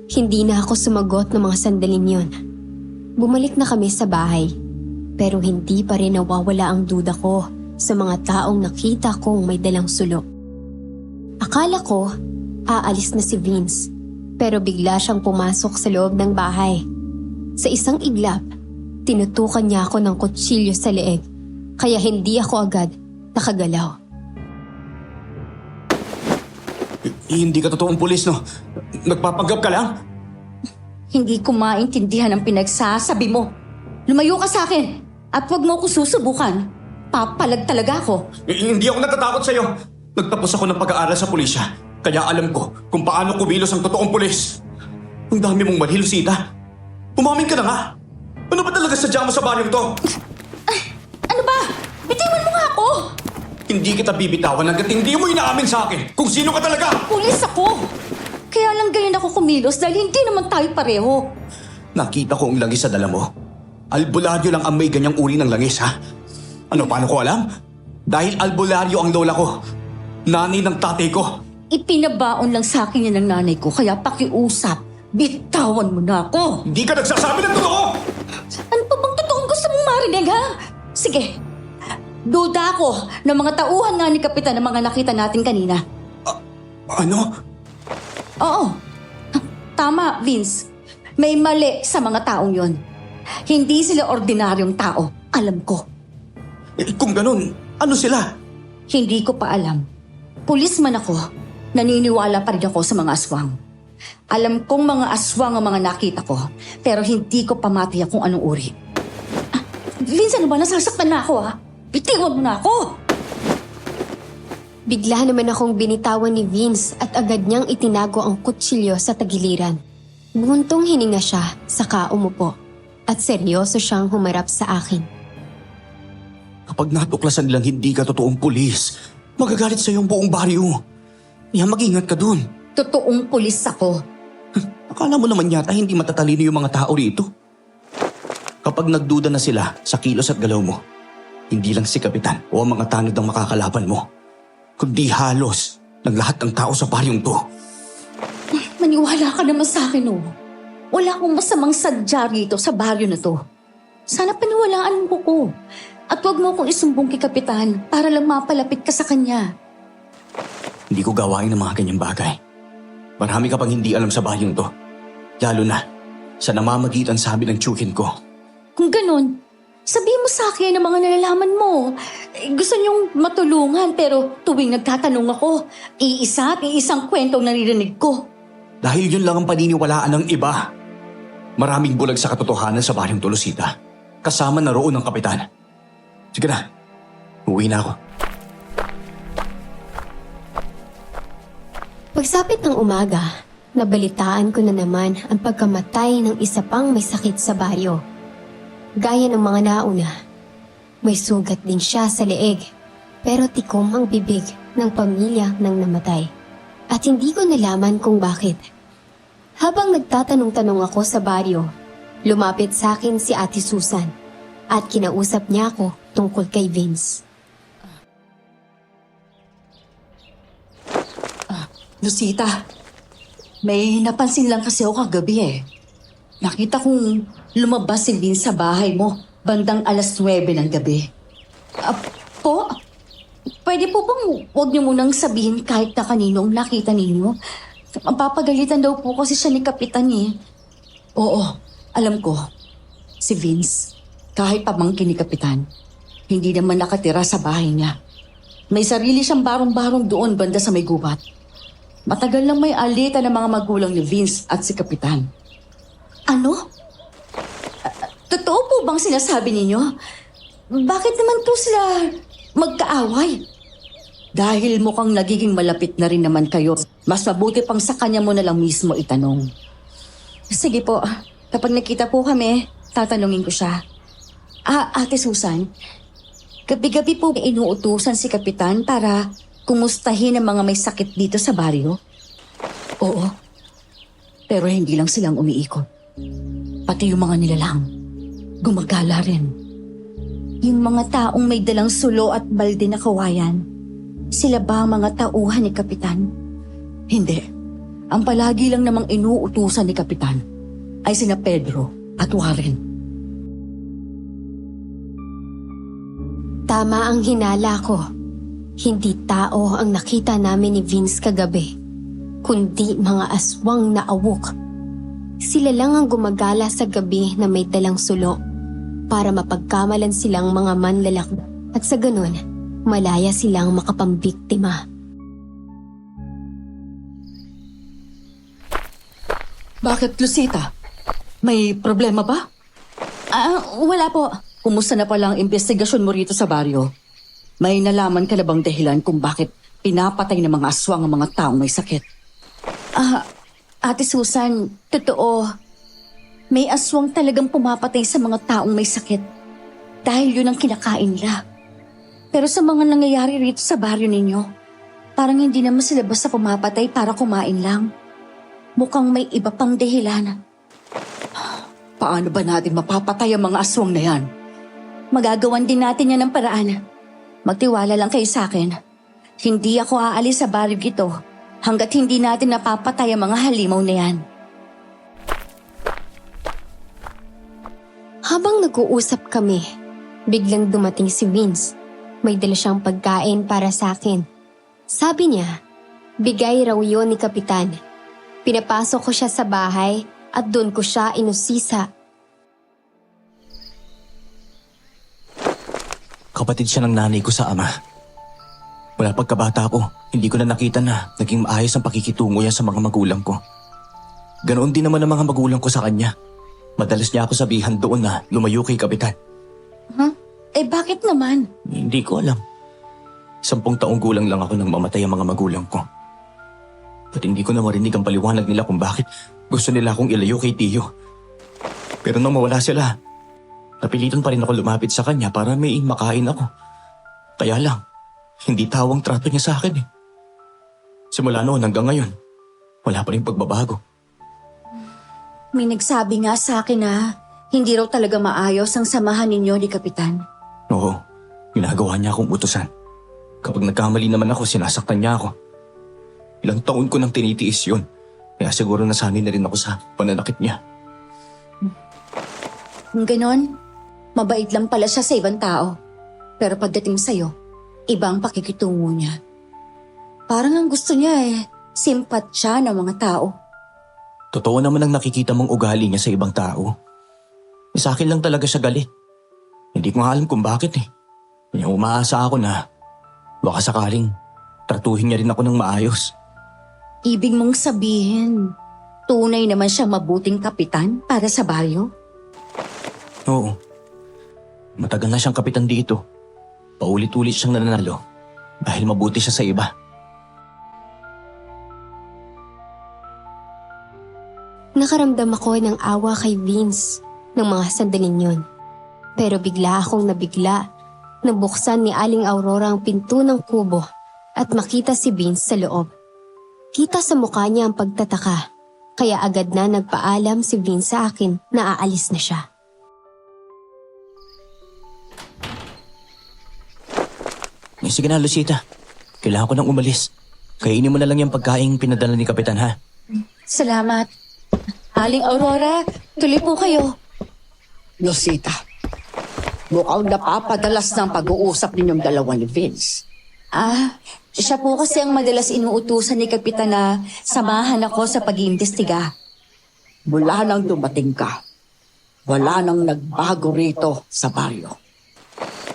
Hindi na ako sumagot ng mga sandaling yon. Bumalik na kami sa bahay. Pero hindi pa rin nawawala ang duda ko sa mga taong nakita kong may dalang sulok. Akala ko, aalis na si Vince. Pero bigla siyang pumasok sa loob ng bahay. Sa isang iglap, tinutukan niya ako ng kutsilyo sa leeg. Kaya hindi ako agad nakagalaw. Hindi ka totoong pulis, no? Nagpapanggap ka lang? Hindi ko maintindihan ang pinagsasabi mo. Lumayo ka sa akin at huwag mo ko susubukan. Papalag talaga ako. Hindi ako natatakot sa'yo. Nagtapos ako ng pag-aaral sa pulisya. Kaya alam ko kung paano kumilos ang totoong pulis. Ang dami mong mali, Lucita. Umamin ka na nga. Ano ba talaga sadya mo sa baryong to? Ano ba? Bitiwan mo nga ako! Hindi kita bibitawan hanggat hindi mo inaamin sa akin kung sino ka talaga! Pulis ako! Kaya lang ganyan ako kumilos dahil hindi naman tayo pareho. Nakita ko ang langis sa dala mo. Albularyo lang ang may ganyang uri ng langis, ha? Ano, paano ko alam? Dahil albularyo ang lola ko. Nanay ng tatay ko. Ipinabaon lang sa akin yan ng nanay ko kaya pakiusap. Bitawan mo na ako! Hindi ka nagsasabi ng totoo! Ano pa bang totoong gusto mong marinig, ha? Sige. Duda ako ng mga tauhan nga ni Kapitan ng mga nakita natin kanina. Ano? Oo. Tama, Vince. May mali sa mga taong yon. Hindi sila ordinaryong tao. Alam ko. Kung ganun, ano sila? Hindi ko pa alam. Pulis man ako, naniniwala pa rin ako sa mga aswang. Alam kong mga aswang ang mga nakita ko, pero hindi ko pa matiyak kung anong uri. Vince, ano ba? Nasasaktan na ako, ha? Bitiwan mo na ako! Bigla naman akong binitawan ni Vince at agad niyang itinago ang kutsilyo sa tagiliran. Buntong hininga siya, saka umupo. At seryoso siyang humarap sa akin. Kapag natuklasan nilang hindi ka totoong pulis, magagalit sa iyong buong baryo. Kaya mag-ingat ka dun. Totoong pulis ako. Akala mo naman yata hindi matatalino yung mga tao rito. Kapag nagduda na sila sa kilos at galaw mo, hindi lang si Kapitan o ang mga tanod ang makakalaban mo, kundi halos ng lahat ng tao sa baryong to. Maniwala ka naman sa akin, oh. Wala akong masamang sadya rito sa baryo na to. Sana paniwalaan mo ko. At huwag mo akong isumbong kay Kapitan para lang mapalapit ka sa kanya. Hindi ko gawain ng mga ganyang bagay. Marami ka pang hindi alam sa baryong to. Lalo na sa namamagitan sabi ng tsuhin ko. Kung ganun, sabihin mo sa akin ang mga nalalaman mo. Gusto niyong matulungan pero tuwing nagtatanong ako, iisa at iisang kwento ang naririnig ko. Dahil yun lang ang paniniwalaan ng iba. Maraming bulag sa katotohanan sa baryong Tulusita. Kasama na roon ng Kapitan. Sige na, uwi na ako. Pagsapit ng umaga, nabalitaan ko na naman ang pagkamatay ng isa pang may sakit sa baryo. Gaya ng mga nauna, may sugat din siya sa leeg, pero tikom ang bibig ng pamilya ng namatay. At hindi ko nalaman kung bakit. Habang nagtatanong-tanong ako sa baryo, lumapit sa akin si Ate Susan at kinausap niya ako tungkol kay Vince. Lucita, may napansin lang kasi ako kagabi eh. Nakita kong lumabas si Vince sa bahay mo bandang 9:00 ng gabi. Po? Pwede po bang huwag niyo munang sabihin kahit na kaninong nakita ninyo? Mapapagalitan daw po kasi siya ni Kapitan eh. Oo, alam ko. Si Vince, kahit pamangkin ni Kapitan, hindi naman nakatira sa bahay niya. May sarili siyang barong-barong doon banda sa may gubat. Matagal lang may alita ng mga magulang ni Vince at si Kapitan. Ano? Totoo po bang sinasabi ninyo? Bakit naman to sila magkaaway? Dahil mukhang nagiging malapit na rin naman kayo, mas mabuti pang sa kanya mo na lang mismo itanong. Sige po, kapag nakita po kami, tatanungin ko siya. Ate Susan, gabi-gabi po inuutusan si Kapitan para kumustahin ang mga may sakit dito sa baryo? Oo, pero hindi lang silang umiikot. Pati yung mga nilalang, gumagala rin. Yung mga taong may dalang sulo at balde na kawayan, sila ba ang mga tauhan ni Kapitan? Hindi. Ang palagi lang namang inuutusan ni Kapitan ay sina Pedro at Warren. Tama ang hinala ko. Hindi tao ang nakita namin ni Vince kagabi, kundi mga aswang na awok. Sila lang ang gumagala sa gabi na may dalang sulo para mapagkamalan silang mga manlalaki at sa ganun, malaya silang makapambiktima. Bakit, Lucita? May problema ba? Wala po. Kumusta na pala ang investigasyon mo rito sa baryo? May nalaman ka na bang dahilan kung bakit pinapatay ng mga aswang ang mga taong may sakit? Ate Susan, totoo. May aswang talagang pumapatay sa mga taong may sakit. Dahil yun ang kinakain nila. Pero sa mga nangyayari rito sa baryo ninyo, parang hindi naman sila basta pumapatay para kumain lang. Mukhang may iba pang dahilan. Paano ba natin mapapatay ang mga aswang na yan? Magagawan din natin yan ng paraan. Magtiwala lang kayo sa akin. Hindi ako aalis sa baryo ito hanggat hindi natin napapatay ang mga halimaw na yan. Habang nag-uusap kami, biglang dumating si Vince. May dala siyang pagkain para sa akin. Sabi niya, bigay raw yun ni Kapitan. Pinapasok ko siya sa bahay at doon ko siya inusisa. Kapatid siya ng nanay ko sa ama. Mula pagkabata ko, hindi ko na nakita na naging maayos ang pakikitungo niya sa mga magulang ko. Ganoon din naman ang mga magulang ko sa kanya. Madalas niya ako sabihan doon na lumayo kay Kapitan. Bakit naman? Hindi ko alam. 10 taong gulang lang ako nang mamatay ang mga magulang ko. At hindi ko na marinig ang paliwanag nila kung bakit gusto nila akong ilayo kay Tiyo. Pero nang mawala sila, napilitan pa rin ako lumapit sa kanya para may makain ako. Kaya lang, hindi tawang trato niya sa akin eh. Simula noon hanggang ngayon, wala pa rin pagbabago. May nagsabi nga sa akin na hindi raw talaga maayos ang samahan ninyo ni Kapitan. Oo, ginagawa niya akong utusan. Kapag nagkamali naman ako, sinasaktan niya ako. Ilang taon ko nang tinitiis yun. Kaya siguro nasanay na rin ako sa pananakit niya. Kung ganon, mabait lang pala siya sa ibang tao. Pero pagdating sa'yo, ibang pakikitungo niya. Parang ang gusto niya simpat siya ng mga tao. Totoo naman ang nakikita mong ugali niya sa ibang tao. Sa akin lang talaga siya galit. Hindi ko nga alam kung bakit eh. Kaya umaasa ako na baka sakaling tratuhin niya rin ako ng maayos. Ibig mong sabihin, tunay naman siya mabuting kapitan para sa baryo? Oo. Matagal na siyang kapitan dito. Paulit-ulit siyang nananalo dahil mabuti siya sa iba. Nakaramdam ako ng awa kay Vince ng mga sandaling yun. Pero bigla akong nabigla nang buksan ni Aling Aurora ang pinto ng kubo at makita si Vince sa loob. Kita sa mukha niya ang pagtataka, kaya agad na nagpaalam si Vince sa akin na aalis na siya. Sige na, Lucita. Kailangan ko nang umalis. Kainin mo na lang yung pagkain pinadala ni Kapitan, ha? Salamat. Aling Aurora, tuloy po kayo. Lucita, mukhang napapadalas ng pag-uusap ninyong dalawa ni Vince. Siya po kasi ang madalas inuutusan ni Kapitan na samahan ako sa pag-iimbestiga. Mula nang dumating ka, wala nang nagbago rito sa baryo.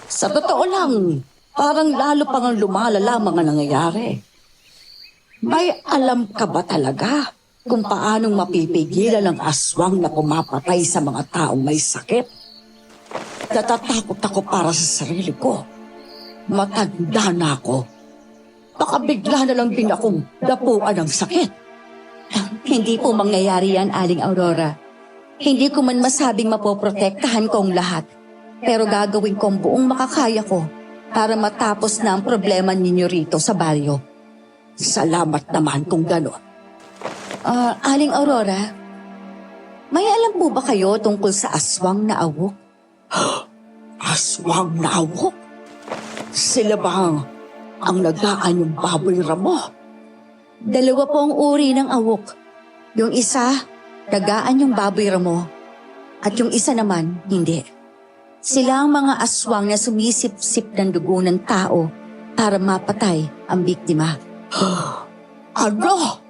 Sa totoo lang, parang lalo pang ang lumalala mga nangyayari. May alam ka ba talaga kung paanong mapipigilan ang aswang na pumapatay sa mga taong may sakit? Natatakot ako para sa sarili ko. Matanda na ako. Baka bigla na lang din akong dapuan ng sakit. Hindi po mangyayari yan, Aling Aurora. Hindi ko man masabing mapoprotektahan ko ang lahat. Pero gagawin ko ang buong makakaya ko para matapos na ang problema ninyo rito sa baryo. Salamat naman kung gano'n. Aling Aurora, may alam po ba kayo tungkol sa aswang na awok? Aswang na awok? Sila ba ang nagaan yung baboy ramo? Dalawa po ang uri ng awok. Yung isa, dagaan yung baboy ramo. At yung isa naman, hindi. Sila ang mga aswang na sumisip-sip ng dugo ng tao para mapatay ang biktima. Ano?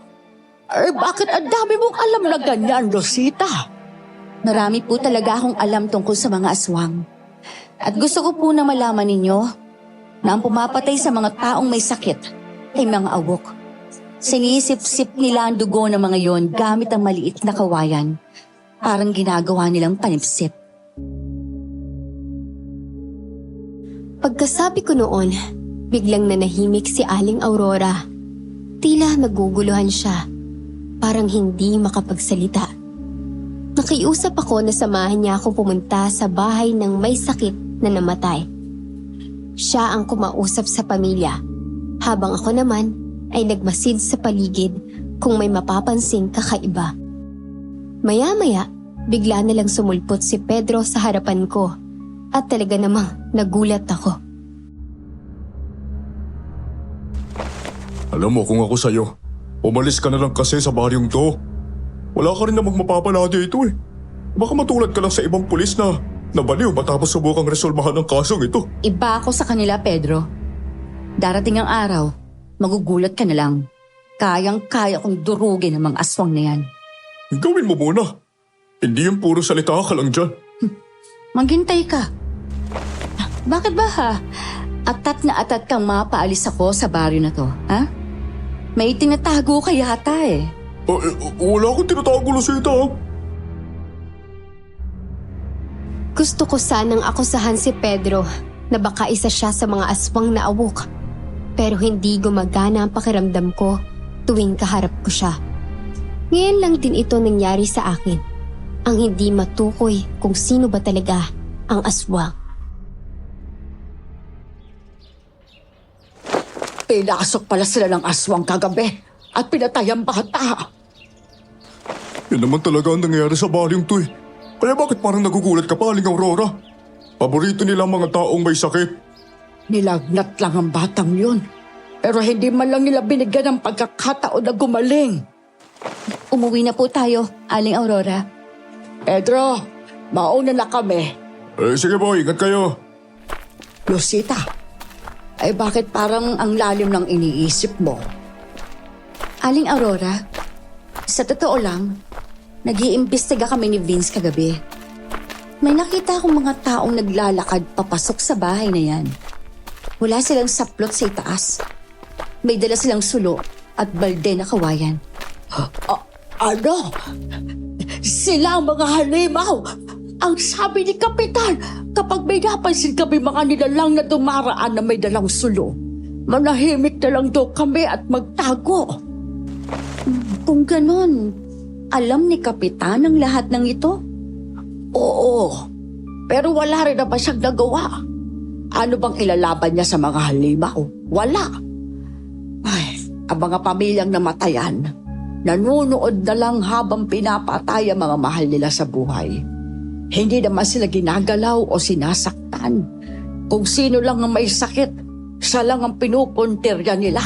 Bakit ang dami mong alam na ganyan, Rosita? Marami po talaga akong alam tungkol sa mga aswang. At gusto ko po na malaman ninyo na ang pumapatay sa mga taong may sakit ay mga awok. Sinisip-sip nila ang dugo ng mga yon gamit ang maliit na kawayan. Parang ginagawa nilang panipsip. Pagkasabi ko noon, biglang nanahimik si Aling Aurora. Tila naguguluhan siya. Parang hindi makapagsalita. Nakiusap ako na samahan niya akong pumunta sa bahay ng may sakit na namatay. Siya ang kumausap sa pamilya, habang ako naman ay nagmasid sa paligid kung may mapapansing kakaiba. Maya-maya, bigla na lang sumulpot si Pedro sa harapan ko at talaga namang nagulat ako. Alam mo kung ako sa'yo, umalis ka na lang kasi sa baryong to. Wala ka rin namang mapapala dito eh. Baka matulad ka lang sa ibang pulis na nabaliw matapos subukang resolbahan ang kasong ito. Iba ako sa kanila, Pedro. Darating ang araw, magugulat ka na lang. Kayang-kaya kong durugin ang mga aswang na yan. Gawin mo muna. Hindi yung puro salita ka lang dyan. Maghintay ka. Bakit ba ha? Atat na atat kang mapaalis ako sa baryo na to, ha? May tinatago ka yata eh. Wala akong tinatago, Rosita. Gusto ko sanang akusahan si Pedro na baka isa siya sa mga aswang na awok. Pero hindi gumagana ang pakiramdam ko tuwing kaharap ko siya. Ngayon lang din ito nangyari sa akin. Ang hindi matukoy kung sino ba talaga ang aswang. Pinasok pala sila ng aswang kagabi at pinatay ang bata. Yan naman talaga ang nangyayari sa baryong to eh. Kaya bakit parang nagugulat ka pa, Aling Aurora? Paborito nila ang mga taong may sakit. Nilagnat lang ang batang yun. Pero hindi man lang nila binigyan ng pagkakataon na gumaling. Umuwi na po tayo, Aling Aurora. Pedro, mauna na kami. Sige boy, ingat kayo. Rosita, ay bakit parang ang lalim ng iniisip mo? Aling Aurora, sa totoo lang, nag-iimbestiga kami ni Vince kagabi. May nakita akong mga taong naglalakad papasok sa bahay na yan. Wala silang saplot sa itaas. May dala silang sulo at balde na kawayan. Ano? Sila ang mga halimaw! Ang sabi ni Kapitan, kapag may napansin kami mga nilalang na dumaraan na may dalang sulo, manahimik na lang daw kami at magtago. Kung ganon, alam ni Kapitan ang lahat ng ito? Oo, pero wala rin naman siyang nagawa. Ano bang ilalaban niya sa mga halimaw? Wala. Ay, ang mga pamilyang namatayan, nanunood na lang habang pinapatay ang mga mahal nila sa buhay. Hindi naman sila ginagalaw o sinasaktan. Kung sino lang ang may sakit, siya lang ang pinupuntirya nila.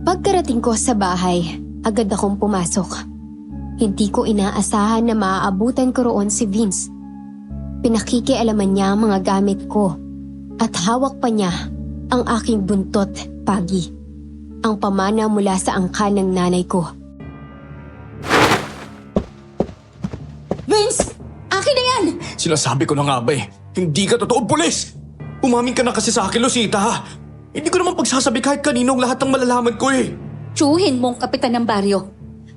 Pagkarating ko sa bahay, agad akong pumasok. Hindi ko inaasahan na maaabutan ko roon si Vince. Pinakikialaman niya ang mga gamit ko at hawak pa niya ang aking buntot, Pagi. Ang pamana mula sa angkan ng nanay ko. Vince! Akin na yan! Sinasabi ko na nga ba hindi ka totoong pulis! Umamin ka na kasi sa akin, Lucita ha! Hindi ko naman pagsasabi kahit kaninong lahat ng malalaman ko Tsuhin mong kapitan ng baryo.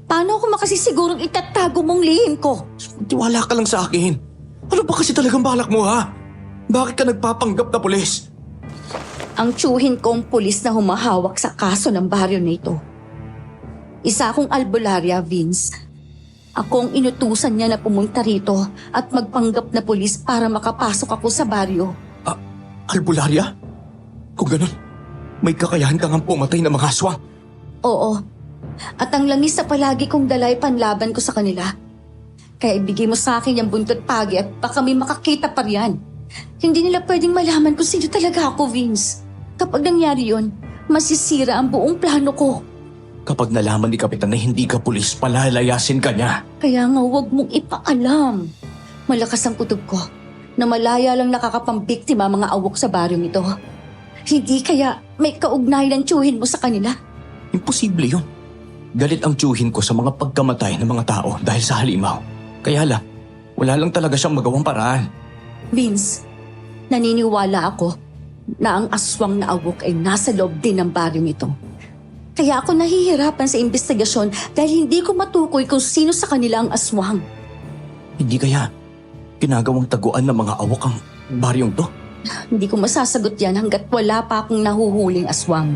Paano ako makasisigurong itatago mong lihim ko? Tiwala ka lang sa akin. Ano ba kasi talagang balak mo ha? Bakit ka nagpapanggap na pulis? Ang tsuhin ko ang pulis na humahawak sa kaso ng baryo na ito. Isa akong albularya, Vince. Ako ang inutusan niya na pumunta rito at magpanggap na pulis para makapasok ako sa baryo. Albularya? Kung ganun, may kakayahan ka ngang pumatay ng mga aswang. Oo. At ang langis na palagi kong dalay panlaban ko sa kanila. Kaya ibigay mo sa akin yung buntot pagi at baka may makakita pa riyan. Hindi nila pwedeng malaman kung sino talaga ako, Vince. Kapag nangyari yun, masisira ang buong plano ko. Kapag nalaman ni Kapitan na hindi ka pulis, palalayasin ka niya. Kaya nga huwag mong ipaalam. Malakas ang kutob ko na malaya lang nakakapambiktima mga awok sa baryong ito. Hindi kaya may kaugnayan ng tsuhin mo sa kanila. Imposible yun. Galit ang tiyuhin ko sa mga pagkamatay ng mga tao dahil sa halimaw. Kaya lang, wala lang talaga siyang magawang paraan. Vince, naniniwala ako na ang aswang na awok ay nasa loob din ng baryong ito. Kaya ako nahihirapan sa investigasyon dahil hindi ko matukoy kung sino sa kanila ang aswang. Hindi kaya ginagawang taguan ng mga awak ang baryong to? Hindi ko masasagot yan hanggat wala pa akong nahuhuling aswang.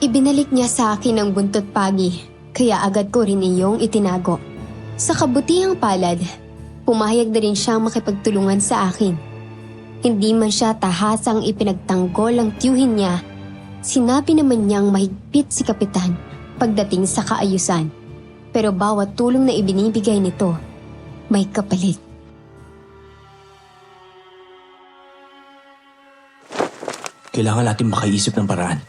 Ibinalik niya sa akin ang buntot pagi, kaya agad ko rin iyong itinago. Sa kabutihang palad, pumayag na rin siyang makipagtulungan sa akin. Hindi man siya tahasang ipinagtanggol ang tiyuhin niya, sinabi naman niyang mahigpit si Kapitan pagdating sa kaayusan. Pero bawat tulong na ibinibigay nito, may kapalit. Kailangan natin makaisip ng paraan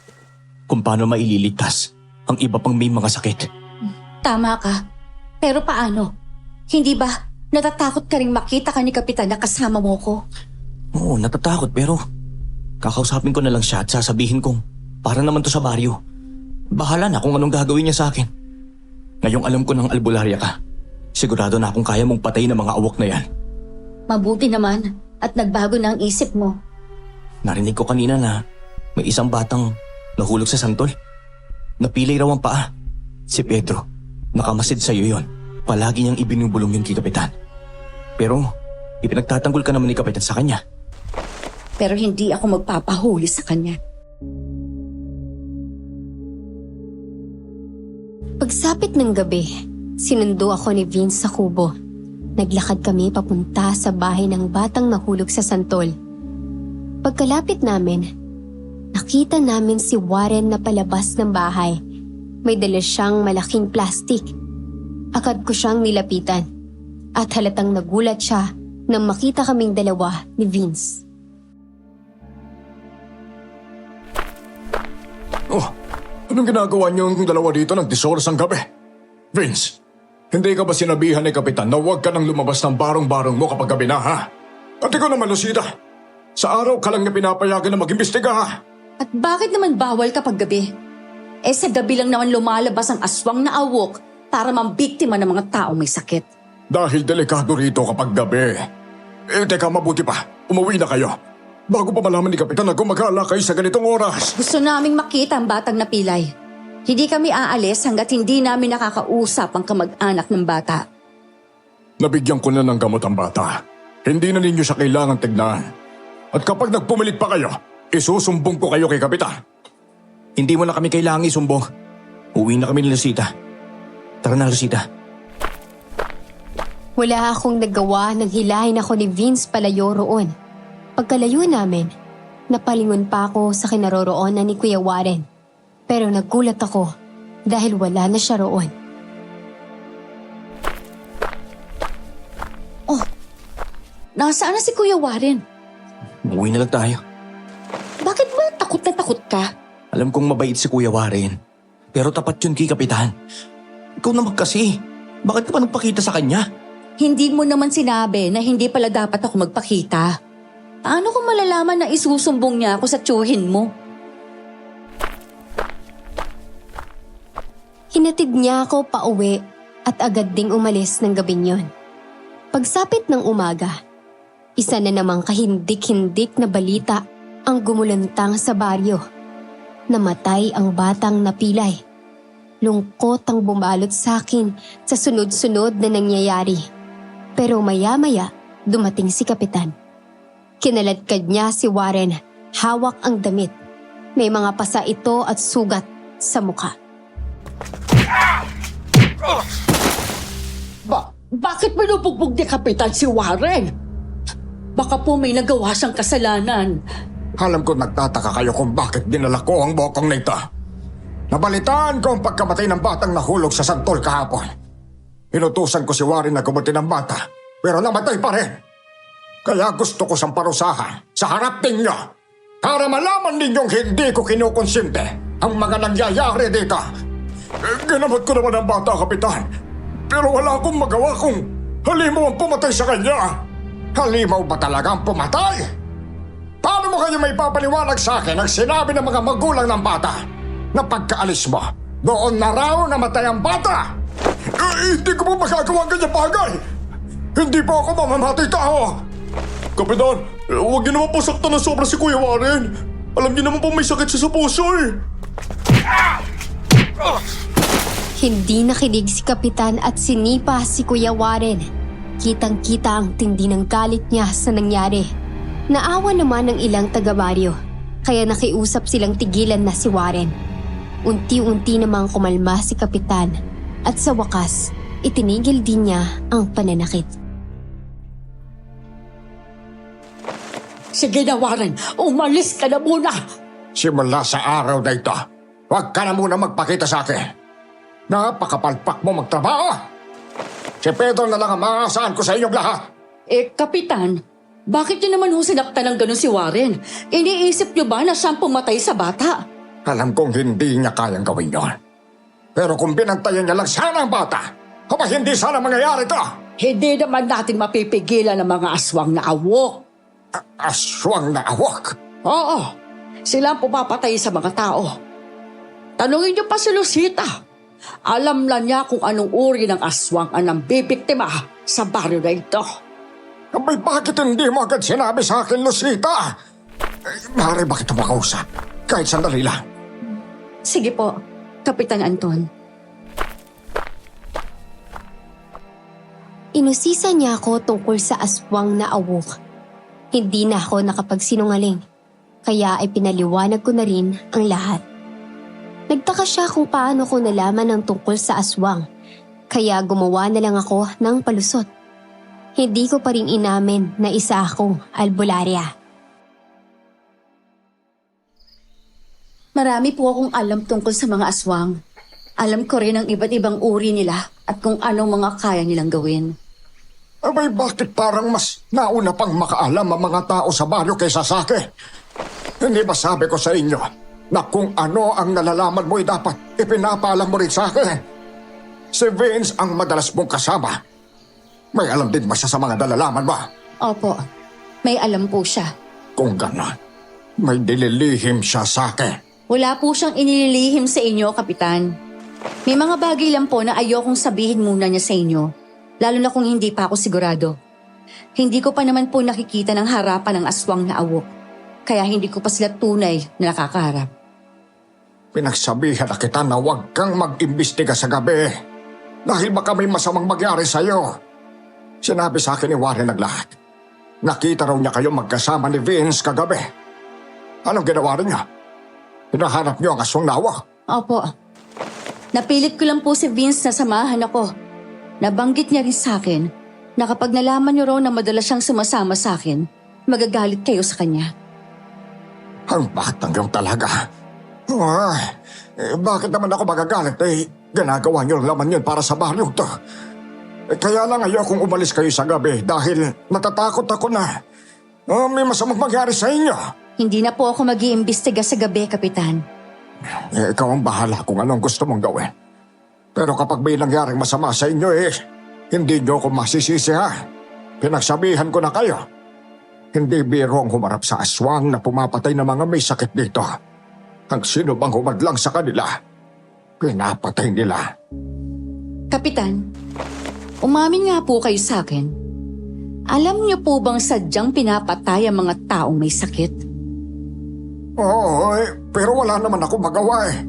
kung paano maililigtas ang iba pang may mga sakit. Tama ka. Pero paano? Hindi ba natatakot ka rin makita ka ni Kapitan na kasama mo ko? Oo, natatakot pero kakausapin ko na lang siya at sasabihin kong para naman to sa baryo. Bahala na kung anong gagawin niya sa akin. Ngayong alam ko ng albularya ka, sigurado na akong kaya mong patayin ng mga awok na yan. Mabuti naman at nagbago na ang isip mo. Narinig ko kanina na may isang batang nahulog sa santol. Napilay raw ang paa. Si Pedro, nakamasid sa'yo yon. Palagi niyang ibinubulong yun kay Kapitan. Pero ipinagtatanggol ka naman ni Kapitan sa kanya. Pero hindi ako magpapahuli sa kanya. Pagsapit ng gabi, sinundo ako ni Vince sa kubo. Naglakad kami papunta sa bahay ng batang nahulog sa santol. Pagkalapit namin, nakita namin si Warren na palabas ng bahay. May dala siyang malaking plastik. Agad ko siyang nilapitan at halatang nagulat siya nang makita kaming dalawa ni Vince. Oh, anong ginagawa niyo yung dalawa dito ng 10 oras ang gabi? Vince, hindi ka ba sinabihan ni Kapitan na huwag ka nang lumabas ng barong-barong mo kapag gabi na, ha? At ikaw naman, Lucita, sa araw ka lang niya pinapayagan na mag-imbestiga, ha? At bakit naman bawal kapag gabi? Eh sa gabi lang naman lumalabas ang aswang na awok para mambiktima ng mga taong may sakit. Dahil delikado rito kapag gabi. Teka, mabuti pa. Umuwi na kayo. Bago pa malaman ni Kapitan na gumagala kayo sa ganitong oras. Gusto naming makita ang batang napilay. Hindi kami aalis hanggat hindi namin nakakausap ang kamag-anak ng bata. Nabigyan ko na ng gamot ang bata. Hindi na ninyo siya kailangang tignan. At kapag nagpumilit pa kayo, isusumbong ko kayo kay Kapitan. Hindi mo na kami kailangang isumbong. Uwi na kami ni Lucita. Tara na, Lucita. Wala akong nagawa nang hilahin ako ni Vince palayo roon. Pagkalayo namin, napalingon pa ako sa kinaroroonan ni Kuya Warren. Pero nagulat ako dahil wala na siya roon. Oh, nasaan na si Kuya Warren? Uwi na lang tayo. Bakit ba takot na takot ka? Alam kong mabait si Kuya Warren. Pero tapat yun kay Kapitan. Ikaw naman kasi. Bakit ka pa nagpakita sa kanya? Hindi mo naman sinabi na hindi pala dapat ako magpakita. Paano kung malalaman na isusumbong niya ako sa tiyuhin mo? Hinatid niya ako pauwi at agad ding umalis ng gabing yon. Pagsapit ng umaga, isa na namang kahindik-hindik na balita ang gumulantang sa baryo. Namatay ang batang napilay. Lungkot ang bumalot sa akin sa sunod-sunod na nangyayari. Pero maya-maya, dumating si Kapitan. Kinaladkad niya si Warren, hawak ang damit. May mga pasa ito at sugat sa mukha. Bakit pinupugbog ni Kapitan si Warren? Baka po may nagawa siyang kasalanan. Alam ko nagtataka kayo kung bakit dinala ko ang bokong na ito. Nabalitaan ko ang pagkamatay ng batang nahulog sa santol kahapon. Inutusan ko si Warren na gumutin ng bata, pero namatay pa rin. Kaya gusto ko siyang parusahan sa harap ninyo para malaman ninyong hindi ko kinukonsinte ang mga nangyayari dito. Ginamot ko naman ang bata, Kapitan. Pero wala akong magawa kung halimaw ang pumatay sa kanya. Halimaw ba talagang pumatay? Paano mo kayo may papaliwanag sa akin ang sinabi ng mga magulang ng bata na pagkaalis mo, doon na raw namatay ang bata? Hindi ko po magagawa ang ganyang bagay. Hindi po ako mamamatay tao. Kapitan, huwag niyo naman po saktan ng sobra si Kuya Warren. Alam niyo naman po may sakit siya sa puso eh. Hindi nakinig si Kapitan at sinipa si Kuya Warren. Kitang-kita ang tindi ng galit niya sa nangyari. Naawa naman ng ilang taga-baryo, kaya nakiusap silang tigilan na si Warren. Unti-unti namang kumalma si Kapitan at sa wakas, itinigil din niya ang pananakit. Sige na, Warren. Umalis ka na muna. Simula sa araw na ito, huwag ka na muna magpakita sa akin. Napakapalpak mo magtrabaho. Si Pedro na lang ang maasahan ko sa inyong lahat. Kapitan, bakit niyo naman sinaktan ng ganun si Warren? Iniisip niyo ba na siyang pumatay sa bata? Alam kong hindi niya kayang gawin yon. Pero kung binantayan niya lang sana ang bata, aba hindi sana mangyayari ito. Hindi naman natin mapipigilan ang mga aswang na awok. Aswang na awak. Oo, sila ang pumapatay sa mga tao. Tanungin niyo pa si Lucita. Alam na niya kung anong uri ng aswang ang nambibiktima sa baryo na ito. Abay, bakit hindi mo agad sinabi sa akin, Lucita? Maaari ba kita makausap? Kahit sandali lang. Sige po, Kapitan Anton. Inusisa niya ako tungkol sa aswang na awok. Hindi na ako nakapagsinungaling, kaya ay pinaliwanag ko na rin ang lahat. Nagtaka siya kung paano ko nalaman ang tungkol sa aswang, kaya gumawa na lang ako ng palusot. Hindi ko pa rin inamin na isa akong albularya. Marami po akong alam tungkol sa mga aswang. Alam ko rin ang iba't ibang uri nila at kung anong mga kaya nilang gawin. Abay, bakit parang mas nauna pang makaalam ang mga tao sa baryo kaysa sa akin? Hindi ba sabi ko sa inyo na kung ano ang nalalaman mo ay dapat ipinapaalam mo rin sa akin? Si Vince ang madalas mong kasama. May alam din ba siya sa mga nalalaman mo? Opo, may alam po siya. Kung gano'n, may dililihim siya sa akin. Wala po siyang inililihim sa inyo, Kapitan. May mga bagay lang po na ayokong sabihin muna niya sa inyo, lalo na kung hindi pa ako sigurado. Hindi ko pa naman po nakikita ng harapan ng aswang na awok, kaya hindi ko pa sila tunay na nakakaharap. Pinagsabihan na kita na huwag kang mag-imbestiga sa gabi dahil baka may masamang magyari sa'yo. Sinabi sa akin ni Warren ang lahat. Nakita raw niya kayo magkasama ni Vince kagabi. Anong ginawa rin niya? Hinahanap niyo ang aswang nawa? Opo. Napilit ko lang po si Vince na samahan ako. Nabanggit niya rin sa akin na kapag nalaman niyo raw na madalas siyang sumasama sa akin, magagalit kayo sa kanya. Ang batang yung talaga. Bakit naman ako magagalit? Ginagawa niyo laman yun para sa baryong to. Kaya lang ayokong umalis kayo sa gabi dahil natatakot ako na may masamang mangyari sa inyo. Hindi na po ako mag-iimbestiga sa gabi, Kapitan. Ikaw ang bahala kung anong gusto mong gawin. Pero kapag may nangyaring masama sa inyo hindi niyo ako masisisi ha. Pinagsabihan ko na kayo. Hindi biro ang humarap sa aswang na pumapatay ng mga may sakit dito. Ang sino bang humadlang sa kanila, pinapatay nila. Kapitan, umamin nga po kayo sa akin Alam niyo po bang sadyang pinapatay ang mga taong may sakit? Oo, pero wala naman ako magawa eh.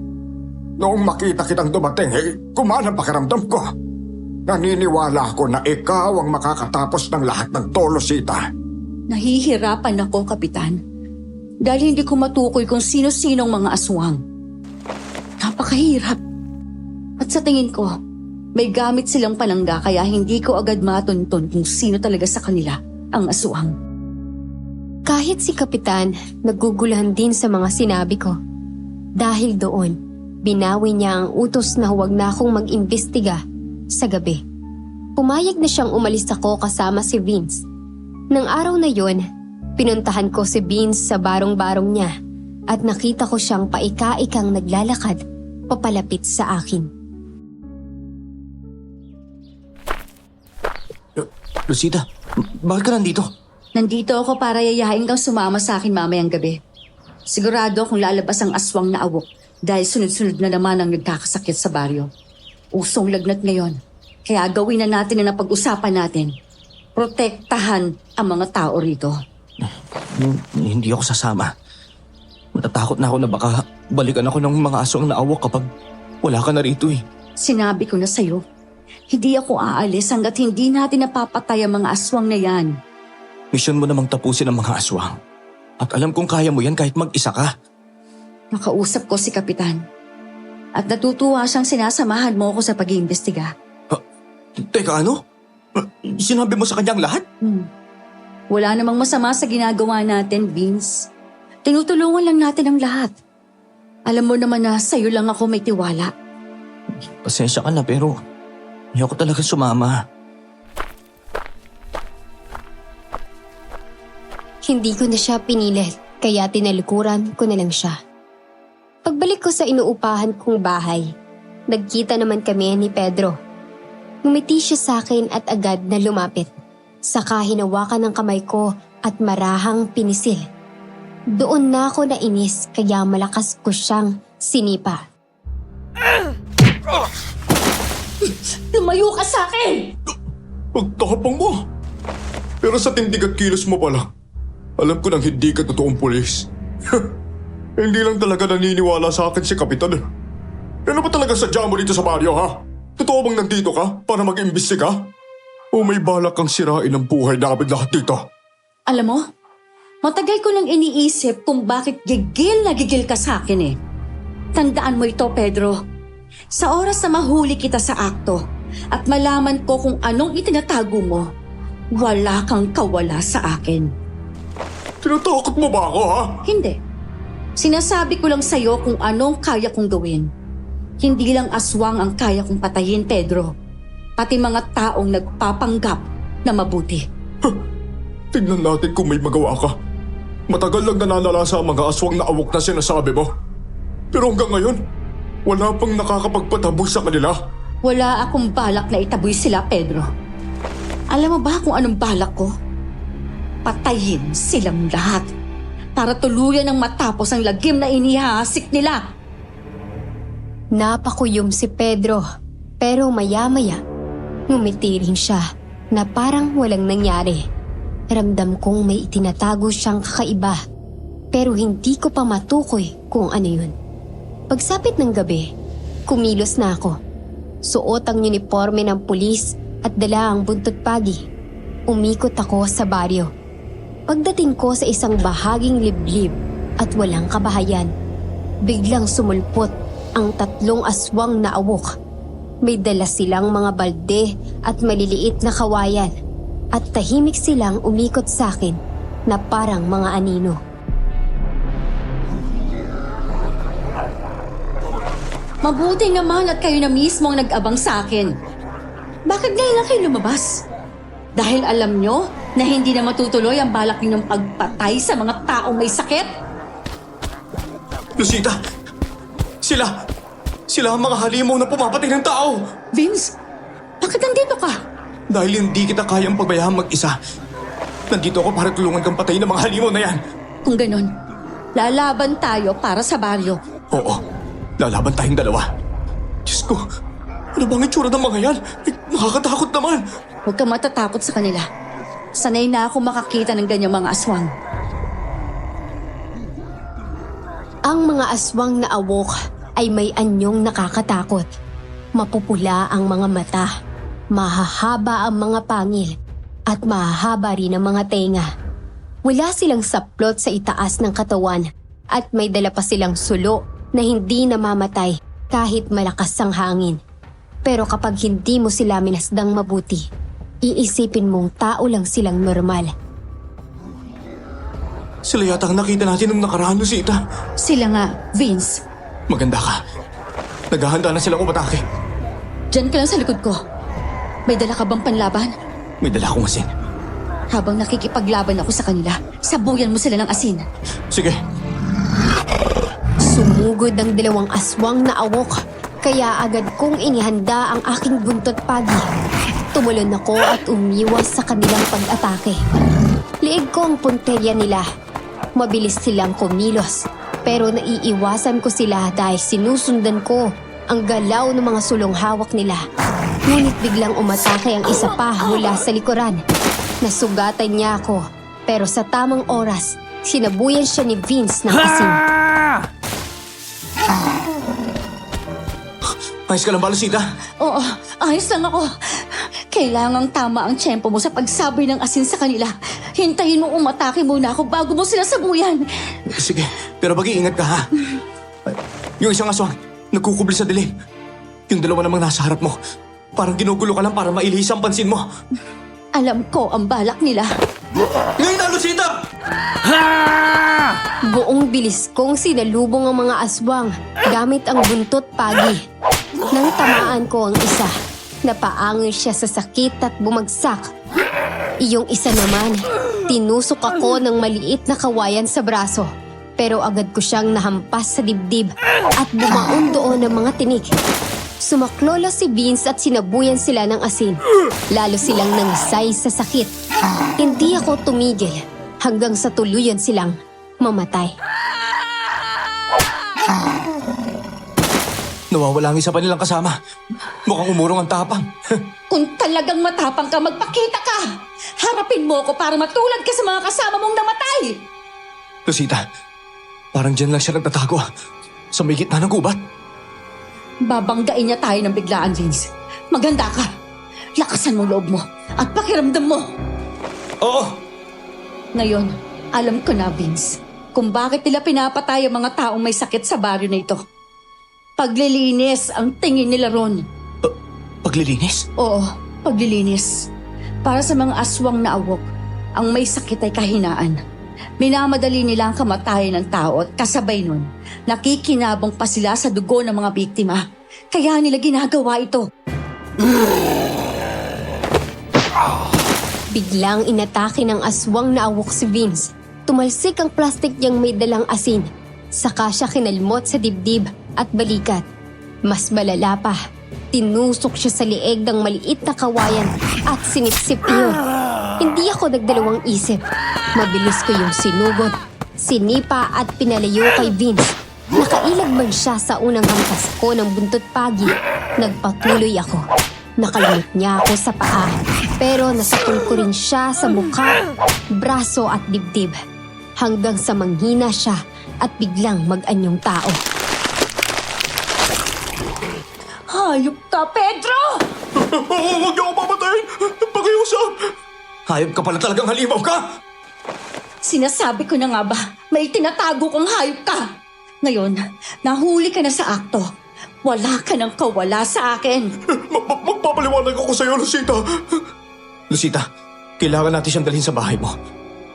Noong makita kitang dumating, kumana ang pakiramdam ko. Naniniwala ako na ikaw ang makakatapos ng lahat ng to, Lucita. Nahihirapan ako, Kapitan. Dahil hindi ko matukoy kung sino-sinong mga aswang. Napakahirap. At sa tingin ko, may gamit silang palangga kaya hindi ko agad matuntun kung sino talaga sa kanila ang aswang. Kahit si Kapitan, naguguluhan din sa mga sinabi ko. Dahil doon, binawi niya ang utos na huwag na akong mag-imbestiga sa gabi. Pumayag na siyang umalis ako kasama si Vince. Nang araw na yon, pinuntahan ko si Vince sa barong-barong niya at nakita ko siyang paika-ikang naglalakad papalapit sa akin. Lucita, bakit ka nandito? Nandito ako para yayain kang sumama sa akin mamayang gabi. Sigurado kung lalabas ang aswang na awok dahil sunod-sunod na naman ang nagkakasakit sa baryo. Usong lagnat ngayon, kaya gawin na natin ang napag-usapan natin. Protektahan ang mga tao rito. Hindi ako sasama. Natatakot na ako na baka balikan ako ng mga aswang na awok kapag wala ka na rito eh. Sinabi ko na sa'yo, hindi ako aalis hanggat hindi natin napapatay ang mga aswang na yan. Misyon mo namang tapusin ang mga aswang. At alam kong kaya mo yan kahit mag-isa ka. Nakausap ko si Kapitan. At natutuwa siyang sinasamahan mo ako sa pag-iimbestiga. Teka, ano? Sinabi mo sa kanyang lahat? Wala namang masama sa ginagawa natin, Vince. Tinutulungan lang natin ang lahat. Alam mo naman na sa'yo lang ako may tiwala. Pasensya ka na pero ayoko talaga sumama. Hindi ko na siya pinilit, kaya tinalikuran ko na lang siya. Pagbalik ko sa inuupahan kong bahay, nagkita naman kami ni Pedro. Ngumiti siya sa akin at agad na lumapit. Saka hinawakan ng kamay ko at marahang pinisil. Doon na ako nainis kaya malakas ko siyang sinipa. Lumayo ka sa akin! Pagtapang mo! Pero sa tindig at kilos mo pala, alam ko nang hindi ka totoong pulis. Hindi lang talaga naniniwala sa akin si Kapitan. Ano ba talaga sadya mo dito sa baryo, ha? Totoo bang nandito ka para mag-imbestiga? O may balak kang sirain ang buhay namin lahat dito? Alam mo, matagal ko nang iniisip kung bakit gigil na gigil ka sa akin eh. Tandaan mo ito, Pedro. Sa oras na mahuli kita sa akto at malaman ko kung anong itinatago mo, wala kang kawala sa akin. Tinatakot mo ba ako, ha? Hindi. Sinasabi ko lang sa'yo kung anong kaya kong gawin. Hindi lang aswang ang kaya kong patayin, Pedro. Pati mga taong nagpapanggap na mabuti. Tignan natin kung may magawa ka. Matagal lang nananalasa ang mga aswang na awok na sinasabi mo. Pero hanggang ngayon, wala pang nakakapagpataboy sa kanila. Wala akong balak na itaboy sila, Pedro. Alam mo ba kung anong balak ko? Patayin silang lahat para tuluyan ng matapos ang lagim na inihasik nila. Napakuyom si Pedro, pero maya-maya, ngumiti rin siya na parang walang nangyari. Ramdam kong may itinatago siyang kakaiba, pero hindi ko pa matukoy kung ano yun. Pagsapit ng gabi, kumilos na ako. Suot ang uniforme ng pulis at dala ang buntot pagi. Umikot ako sa baryo. Pagdating ko sa isang bahaging liblib at walang kabahayan, biglang sumulpot ang 3 aswang na awok. May dala silang mga balde at maliliit na kawayan at tahimik silang umikot sa akin na parang mga anino. Mabuti naman at kayo na mismo ang nag-abang sa akin. Bakit ngayon lang kayo lumabas? Dahil alam nyo na hindi na matutuloy ang balak ninyong pagpatay sa mga taong may sakit? Lucita! Sila ang mga halimaw na pumapatay ng tao! Vince, bakit nandito ka? Dahil hindi kita kayang pagbayaan mag-isa. Nandito ako para tulungan kang patayin ng mga halimaw na yan. Kung ganon, lalaban tayo para sa baryo. Oo, lalaban tayong dalawa. Diyos ko, ano bang itsura ng mga yan? Nakakatakot naman. Huwag kang matatakot sa kanila. Sanay na ako makakita ng ganyang mga aswang. Ang mga aswang na awok ay may anyong nakakatakot. Mapupula ang mga mata, mahahaba ang mga pangil, at mahahaba rin ang mga tenga. Wala silang saplot sa itaas ng katawan at may dala pa silang sulo na hindi namamatay kahit malakas ang hangin. Pero kapag hindi mo sila minasdang mabuti, iisipin mong tao lang silang normal. Sila yata ang nakita natin nung nakaraan, Lucita. Sila nga, Vince. Maganda ka. Naghahanda na silang umatake. Diyan ka lang sa likod ko. May dala ka bang panlaban? May dala akong asin. Habang nakikipaglaban ako sa kanila, sabuyan mo sila ng asin. Sige. Sumugod ang dalawang aswang na awok, kaya agad kong inihanda ang aking buntot pagi. Tumulon ako at umiwas sa kanilang pag-atake. Liig ko ang punterya nila. Mabilis silang kumilos, pero naiiwasan ko sila dahil sinusundan ko ang galaw ng mga sulong hawak nila. Ngunit biglang umatake ang isa pa mula sa likuran. Nasugatan niya ako, pero sa tamang oras, sinabuyan siya ni Vince ng asin. Ayos ka lang ba, Lucita? Oo, ayos lang ako. Kailangang tama ang tiyempo mo sa pagsaboy ng asin sa kanila. Hintayin mo umatake muna ako bago mo sila sabuyan. Sige, pero mag-iingat ka ha. Yung isang aswang, nagkukubli sa dilim. Yung dalawa namang nasa harap mo. Parang ginugulo ka lang para mailihis ang pansin mo. Alam ko ang balak nila. Ngayon na, Lucita! Buong bilis kong sinalubong ang mga aswang gamit ang buntot pagi. Nang tamaan ko ang isa, napaangil siya sa sakit at bumagsak. Iyong isa naman, tinusok ako ng maliit na kawayan sa braso. Pero agad ko siyang nahampas sa dibdib at bumaon doon ng mga tinik. Sumaklolo si Vince at sinabuyan sila ng asin. Lalo silang nangisay sa sakit. Hindi ako tumigil hanggang sa tuluyan silang mamatay. Nawawala ang isa pa nilang kasama. Mukhang umurong ang tapang. Kung talagang matapang ka, magpakita ka! Harapin mo ako para matulad ka sa mga kasama mong namatay! Lucita, parang dyan lang siya nagtatago. Sa may gitna ng gubat. Babanggain niya tayo ng biglaan, Vince. Maganda ka. Lakasan mo loob mo at pakiramdam mo. Oo! Ngayon, alam ko na, Vince, kung bakit nila pinapatay ang mga taong may sakit sa baryo na ito. Paglilinis ang tingin nila ron. Paglilinis? Oo, paglilinis. Para sa mga aswang na awok, ang may sakit ay kahinaan. Minamadali nila ang kamatayan ng tao at kasabay nun, nakikinabang pa sila sa dugo ng mga biktima. Kaya nila ginagawa ito. Biglang inatake ng aswang na awok si Vince. Tumalsik ang plastic niyang may dalang asin. Saka siya kinalmot sa dibdib at balikat. Mas malala pa, tinusok siya sa lieg ng maliit na kawayan at sinipsip iyon. Hindi ako nagdalawang isip. Mabilis ko yung sinugod, sinipa at pinalayo kay Vince. Nakailag man siya sa unang hampas ko ng buntot pagi. Nagpatuloy ako. Nakalimot niya ako sa paa. Pero nasakol ko rin siya sa mukha, braso at dibdib. Hanggang sa manghina siya at biglang mag-anyong tao. Hayop ka, Pedro! Huwag niyo akong papatayin! Pakiusap! Hayop ka pala talagang halimaw ka! Sinasabi ko na nga ba, may tinatago kang hayop ka. Ngayon, nahuli ka na sa akto. Wala ka nang kawala sa akin. Magpapaliwanag ako sa'yo, Lucita! Lucita, kailangan natin siyang dalhin sa bahay mo.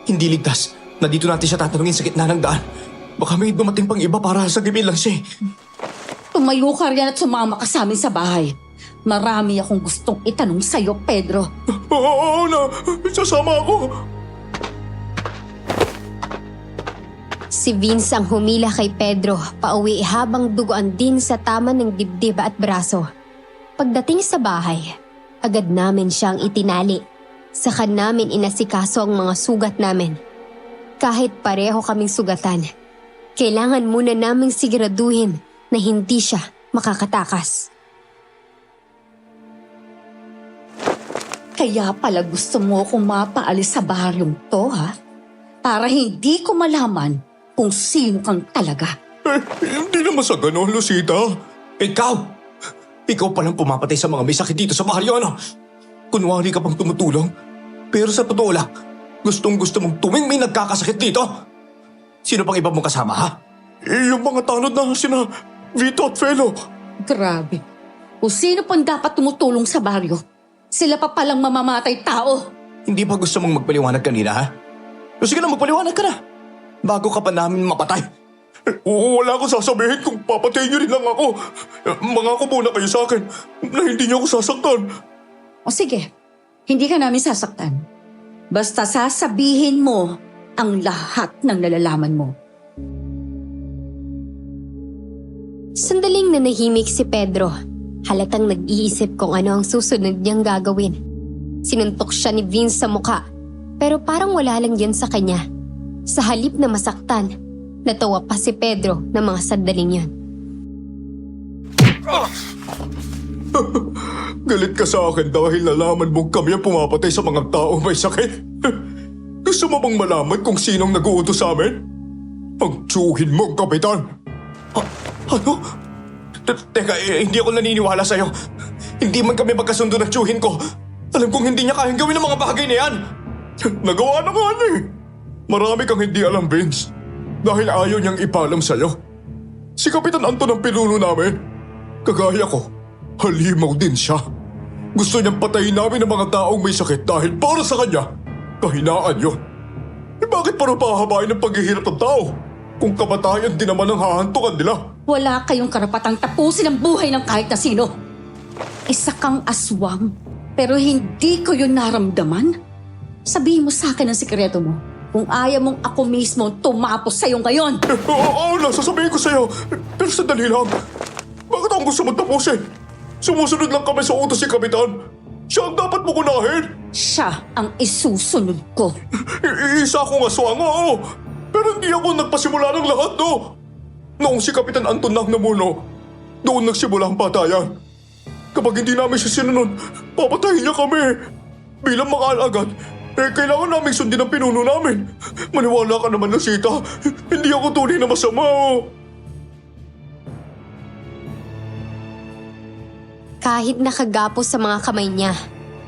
Hindi ligtas na dito natin siya tatanungin sa gitna ng daan. Baka may dumating pang iba para sagipin lang siya. Tumayo ka riyan at sumama ka sa amin sa bahay. Marami akong gustong itanong sa'yo, Pedro. Oo na, sasama ako. Si Vince ang humila kay Pedro pauwi habang duguan din sa tama ng dibdib at braso. Pagdating sa bahay, agad namin siyang itinali. Saka namin inasikaso ang mga sugat namin. Kahit pareho kaming sugatan, kailangan muna naming siguraduhin na hindi siya makakatakas. Kaya pala gusto mo akong mapaalis sa baryong to, ha? Para hindi ko malaman kung sino kang talaga. Hindi naman sa ganon, Lucita. Ikaw! Ikaw palang pumapatay sa mga may sakit dito sa baryo, ano? Kunwari ka pang tumutulong. Pero sa totoo lang, gustong-gusto mong tuwing may nagkakasakit dito. Sino pang iba mong kasama, ha? Yung mga tanod na sina Vito at Felo. Grabe. Kung sino pang dapat tumutulong sa baryo, sila pa palang mamamatay tao. Hindi ba gusto mong magpaliwanag kanina, ha? O sige na, magpaliwanag ka na. Bago ka pa namin mapatay. Wala akong sasabihin kung papatayin niyo rin lang ako. Mangako muna kayo sa akin na hindi niyo ako sasaktan. O sige, hindi ka namin sasaktan. Basta sasabihin mo ang lahat ng nalalaman mo. Sandaling nanahimik si Pedro. Halatang nag-iisip kung ano ang susunod niyang gagawin. Sinuntok siya ni Vince sa muka, pero parang wala lang yun sa kanya. Sa halip na masaktan, natawa pa si Pedro ng mga sandaling yun. Galit ka sa akin dahil nalaman mong kami ang pumapatay sa mga tao may sakit. Gusto mo bang malaman kung sinong nag-uutos sa amin? Ang tsuhin mong kapitan. Ano? Teka, hindi ako naniniwala sa'yo. Hindi man kami magkasundo ng tiyuhin ko. Alam kong hindi niya kayang gawin ang mga bagay na yan. Nagawa na nga niya eh. Marami kang hindi alam, Vince. Dahil ayaw niyang ipaalam sa'yo. Si Kapitan Anton ang pinuno namin. Kagaya ko, halimaw din siya. Gusto niyang patayin namin ang mga taong may sakit dahil para sa kanya, kahinaan yun. Bakit para pahabain ang paghihirap ng tao? Kung kamatayan din naman ang hahantungan nila. Wala kayong karapatang tapusin ang buhay ng kahit na sino. Isa kang aswang, pero hindi ko yun naramdaman. Sabihin mo sa akin ang sikreto mo. Kung ayaw mong ako mismo tumapos sa'yo ngayon. Oo, nasasabihin ko sa'yo. Pero sandali lang. Bakit ang gusto mo tapusin? Sumusunod lang kami sa utos si Kapitan. Siya ang dapat mo kunahin. Siya ang isusunod ko. Isa akong aswang, oo. Pero hindi ako nagpasimula ng lahat, no? Noong si Kapitan Anton nang namuno, doon nagsimula ang patayan. Kapag hindi namin siya sinunod, papatayin niya kami. Bilang mga alagad, kailangan namin sundin ang pinuno namin. Maniwala ka naman, Lucita. Hindi ako tunay na masama, oh. Kahit nakagapos sa mga kamay niya,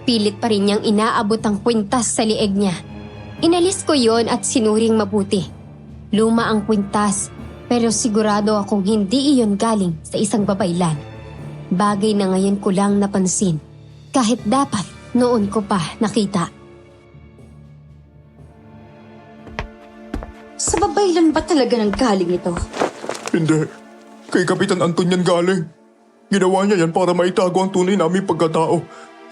pilit pa rin niyang inaabot ang kwintas sa lieg niya. Inalis ko yon at sinuring mabuti. Luma ang kwintas, pero sigurado akong hindi iyon galing sa isang babaylan. Bagay na ngayon ko lang napansin, kahit dapat noon ko pa nakita. Sa babaylan ba talaga ng galing ito? Hindi. Kay Kapitan Anton yan galing. Ginawa niya yan para maitago ang tunay naming pagkatao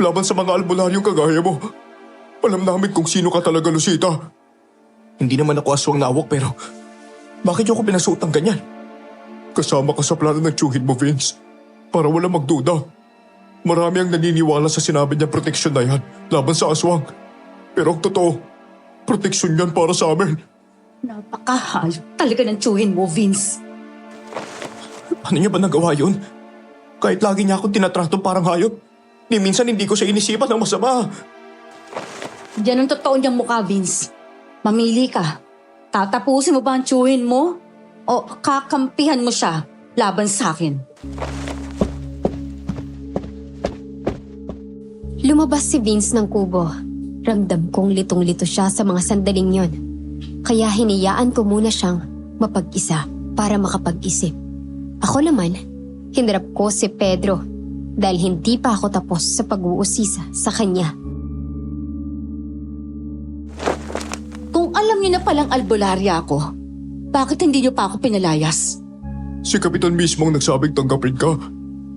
laban sa mga albularyong kagaya mo. Alam namin kung sino ka talaga, Lucita. Hindi naman ako aswang nawak, pero bakit niyo ako pinasuot ng ganyan? Kasama ka sa plano ng tiyuhin mo, Vince. Para wala magduda. Marami ang naniniwala sa sinabi niya proteksyon na yan laban sa aswang. Pero ang totoo, proteksyon yan para sa amin. Napakahayop talaga ng tiyuhin mo, Vince. Paano niya ba nagawa yun? Kahit lagi niya akong tinatrato parang hayop, ni minsan hindi ko siya inisipan ng masama. Yan ang totoo niyang mukha, Vince. Mamili ka. Tatapusin mo ba ang tiyuhin mo? O kakampihan mo siya laban sa akin? Lumabas si Vince ng kubo. Ramdam kong litong-lito siya sa mga sandaling yon. Kaya hinayaan ko muna siyang mapag-isa para makapag-isip. Ako naman, hinarap ko si Pedro dahil hindi pa ako tapos sa pag-uusisa sa kanya. Kung alam niyo na palang albularya ako, bakit hindi niyo pa ako pinalayas? Si Kapitan mismo ang nagsabing tanggapin ka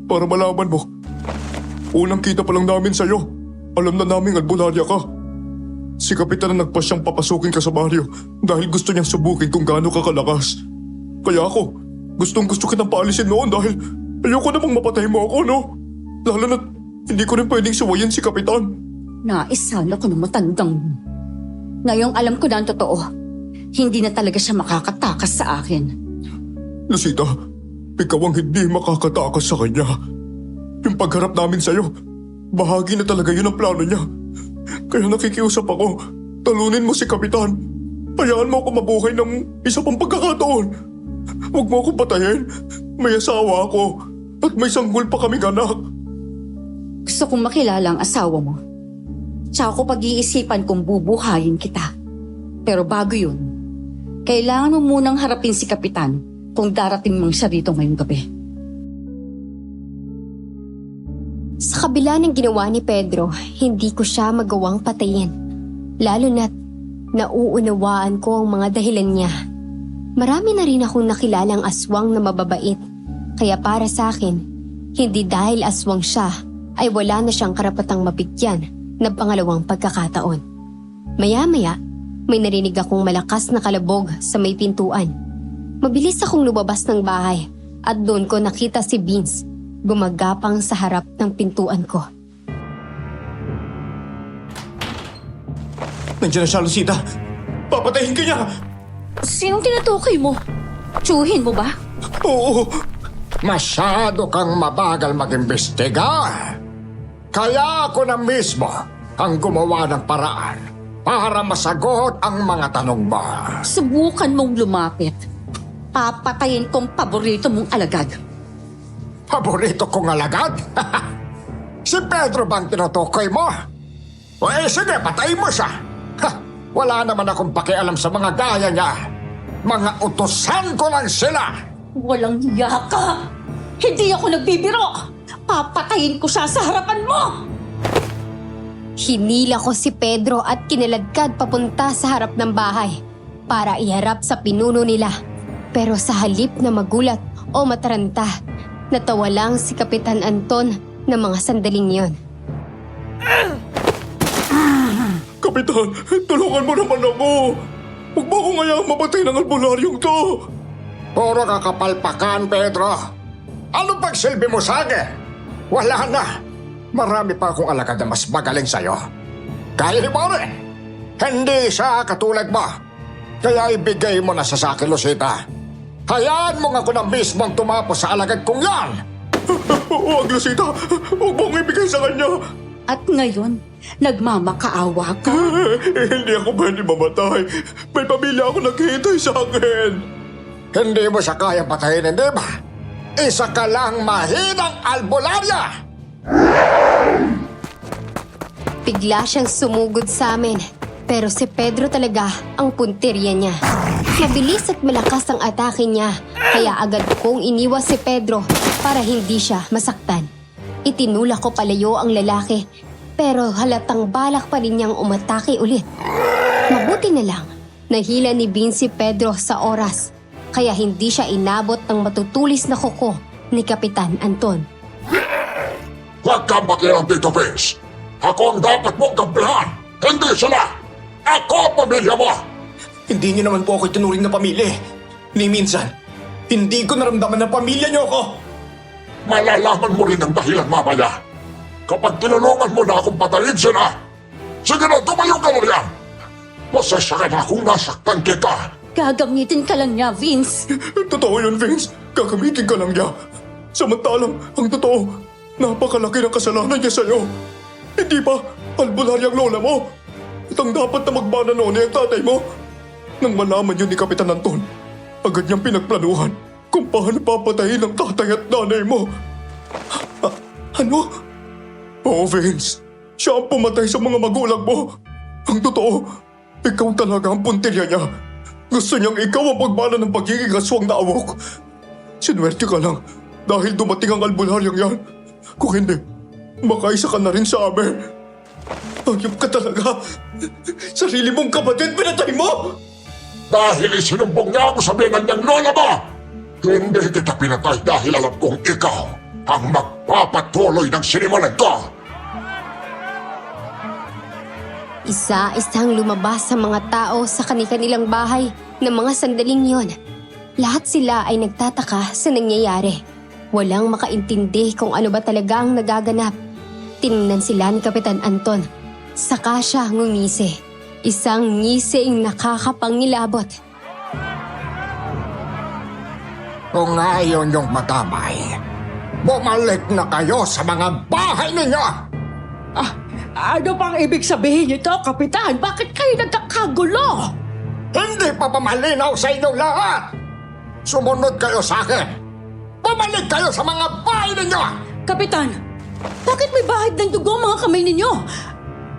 para malaman mo. Unang kita pa lang namin sa'yo. Alam na naming albularya ka. Si Kapitan ang nagpasyang papasukin ka sa baryo dahil gusto niyang subukin kung gaano ka kalakas. Kaya ako, gustong-gusto kitang paalisin noon dahil ayoko namang mapatay mo ako, no? Lalo na't hindi ko rin pwedeng suwayin si Kapitan. Naisala ko ng matandang. Ngayong alam ko na ang totoo, hindi na talaga siya makakatakas sa akin. Lucita, ikaw ang hindi makakatakas sa kanya. Yung pagharap namin sa'yo, bahagi na talaga yun ang plano niya. Kaya nakikiusap ako. Talunin mo si Kapitan. Hayaan mo ako mabuhay ng isa pang pagkakataon. Huwag mo akong patayin. May asawa ako. At may sanggol pa kaming anak. Gusto kong makilala ang asawa mo. Tsaka ko pag-iisipan kung bubuhayin kita. Pero bago yun, kailangan mo munang harapin si Kapitan kung darating mang siya rito ngayong gabi. Sa kabila ng ginawa ni Pedro, hindi ko siya magawang patayin. Lalo na't nauunawaan ko ang mga dahilan niya. Marami na rin akong nakilalang aswang na mababait. Kaya para sa akin, hindi dahil aswang siya ay wala na siyang karapatang mabigyan ng pangalawang pagkakataon. Maya-maya, may narinig akong malakas na kalabog sa may pintuan. Mabilis akong lumabas ng bahay at doon ko nakita si Vince gumagapang sa harap ng pintuan ko. Nandiyan na siya, Lucita. Papatayin ka niya! Sinong tinutukoy mo? Tsuhin mo ba? Oo. Masyado kang mabagal mag-imbestiga. Kaya ako na mismo ang gumawa ng paraan para masagot ang mga tanong mo. Subukan mong lumapit. Papatayin kong paborito mong alagad. Paborito kong alagad? Si Pedro bang tinutukoy mo? O sige, patayin mo siya. Wala naman akong pakialam sa mga gaya niya. Mga utusan ko lang sila. Walang hiya ka! Hindi ako nagbibiro! Papatayin ko siya sa harapan mo! Hinila ko si Pedro at kinaladkad papunta sa harap ng bahay para iharap sa pinuno nila. Pero sa halip na magulat o mataranta, natawa lang si Kapitan Anton ng mga sandaling yon. Kapitan, tulungan mo naman ako. Huwag mo akong ayaw mapatay ng albularyong to. Puro kakapalpakan, Pedro. Ano pag silbi mo sa akin? Wala na. Marami pa akong alagad na mas magaling sa'yo. Kaya mo rin. Hindi siya katulad mo. Kaya ibigay mo na sa akin, Lucita. Hayaan mo nga ko na mismo ang tumapos sa alagad kong yan. Huwag, Lucita. Huwag mong ibigay sa kanya. At ngayon, nagmamakaawa ka? Hindi ako pwede mamatay. May pamilya ako naghihintay sa akin. Hindi mo siya kayang patayin, hindi ba? Isa ka lang mahinang albularya! Bigla siyang sumugod sa amin. Pero si Pedro talaga ang puntirya niya. Mabilis at malakas ang atake niya. Kaya agad kong iniwas si Pedro para hindi siya masaktan. Itinulak ko palayo ang lalaki. Pero halatang balak pa rin niyang umatake ulit. Mabuti na lang, nahila ni Vince si Pedro sa oras. Kaya hindi siya inabot ng matutulis na kuko ni Kapitan Anton. Huwag kang makialam dito, Vince. Ako ang dapat mong kampihan. Hindi sila. Ako ang pamilya mo. Hindi niyo naman po ako itinuring na pamilya. Ni minsan, hindi ko naramdaman na pamilya niyo ako. Malalaman mo rin ang dahilan mamaya. Kapag tinulungan mo na akong patayin sila, sige na, tumayo ka na riyan. Masasya ka na kung nasaktan kita. Gagamitin ka lang niya, Vince. Totoo yun, Vince. Gagamitin ka lang niya. Samantalang, ang totoo, napakalaki ng kasalanan niya sa'yo. Hindi ba albularyang lola mo? At ang dapat na magbana noon ay ang tatay mo. Nang malaman yun ni Kapitan Anton, agad niyang pinagplanuhan kung paano papatayin ang tatay at nanay mo. Ano? Oo, Vince. Siya ang pumatay sa mga magulang mo. Ang totoo, ikaw talaga ang puntirya niya. Gusto niyang ikaw ang pagbana ng pagiging aswang na awok. Sinwerte ka lang dahil dumating ang albularyang yan. Kung hindi, makaisa ka na rin sa amin. Hayop ka talaga. Sarili mong kapatid, pinatay mo! Dahil isinumbong niya ako sa bingan niyang lola mo. Hindi kita pinatay dahil alam kong ikaw ang magpapatuloy ng sinimulan ko. Isa-isang lumabas sa mga tao sa kanilang bahay ng mga sandaling yon. Lahat sila ay nagtataka sa nangyayari. Walang makaintindi kung ano ba talaga ang nagaganap. Tiningnan sila ni Kapitan Anton. Saka siya ngumisi. Isang ngising nakakapangilabot. Kung ayaw niyong madamay, bumalik na kayo sa mga bahay ninyo! Ano pang ibig sabihin nito, Kapitan? Bakit kayo nagkakagulo? Hindi pa ba malinaw sa inyong lahat? Sumunod kayo sa akin. Bumalik kayo sa mga bahay ninyo! Kapitan, bakit may bahid ng dugo ang mga kamay ninyo?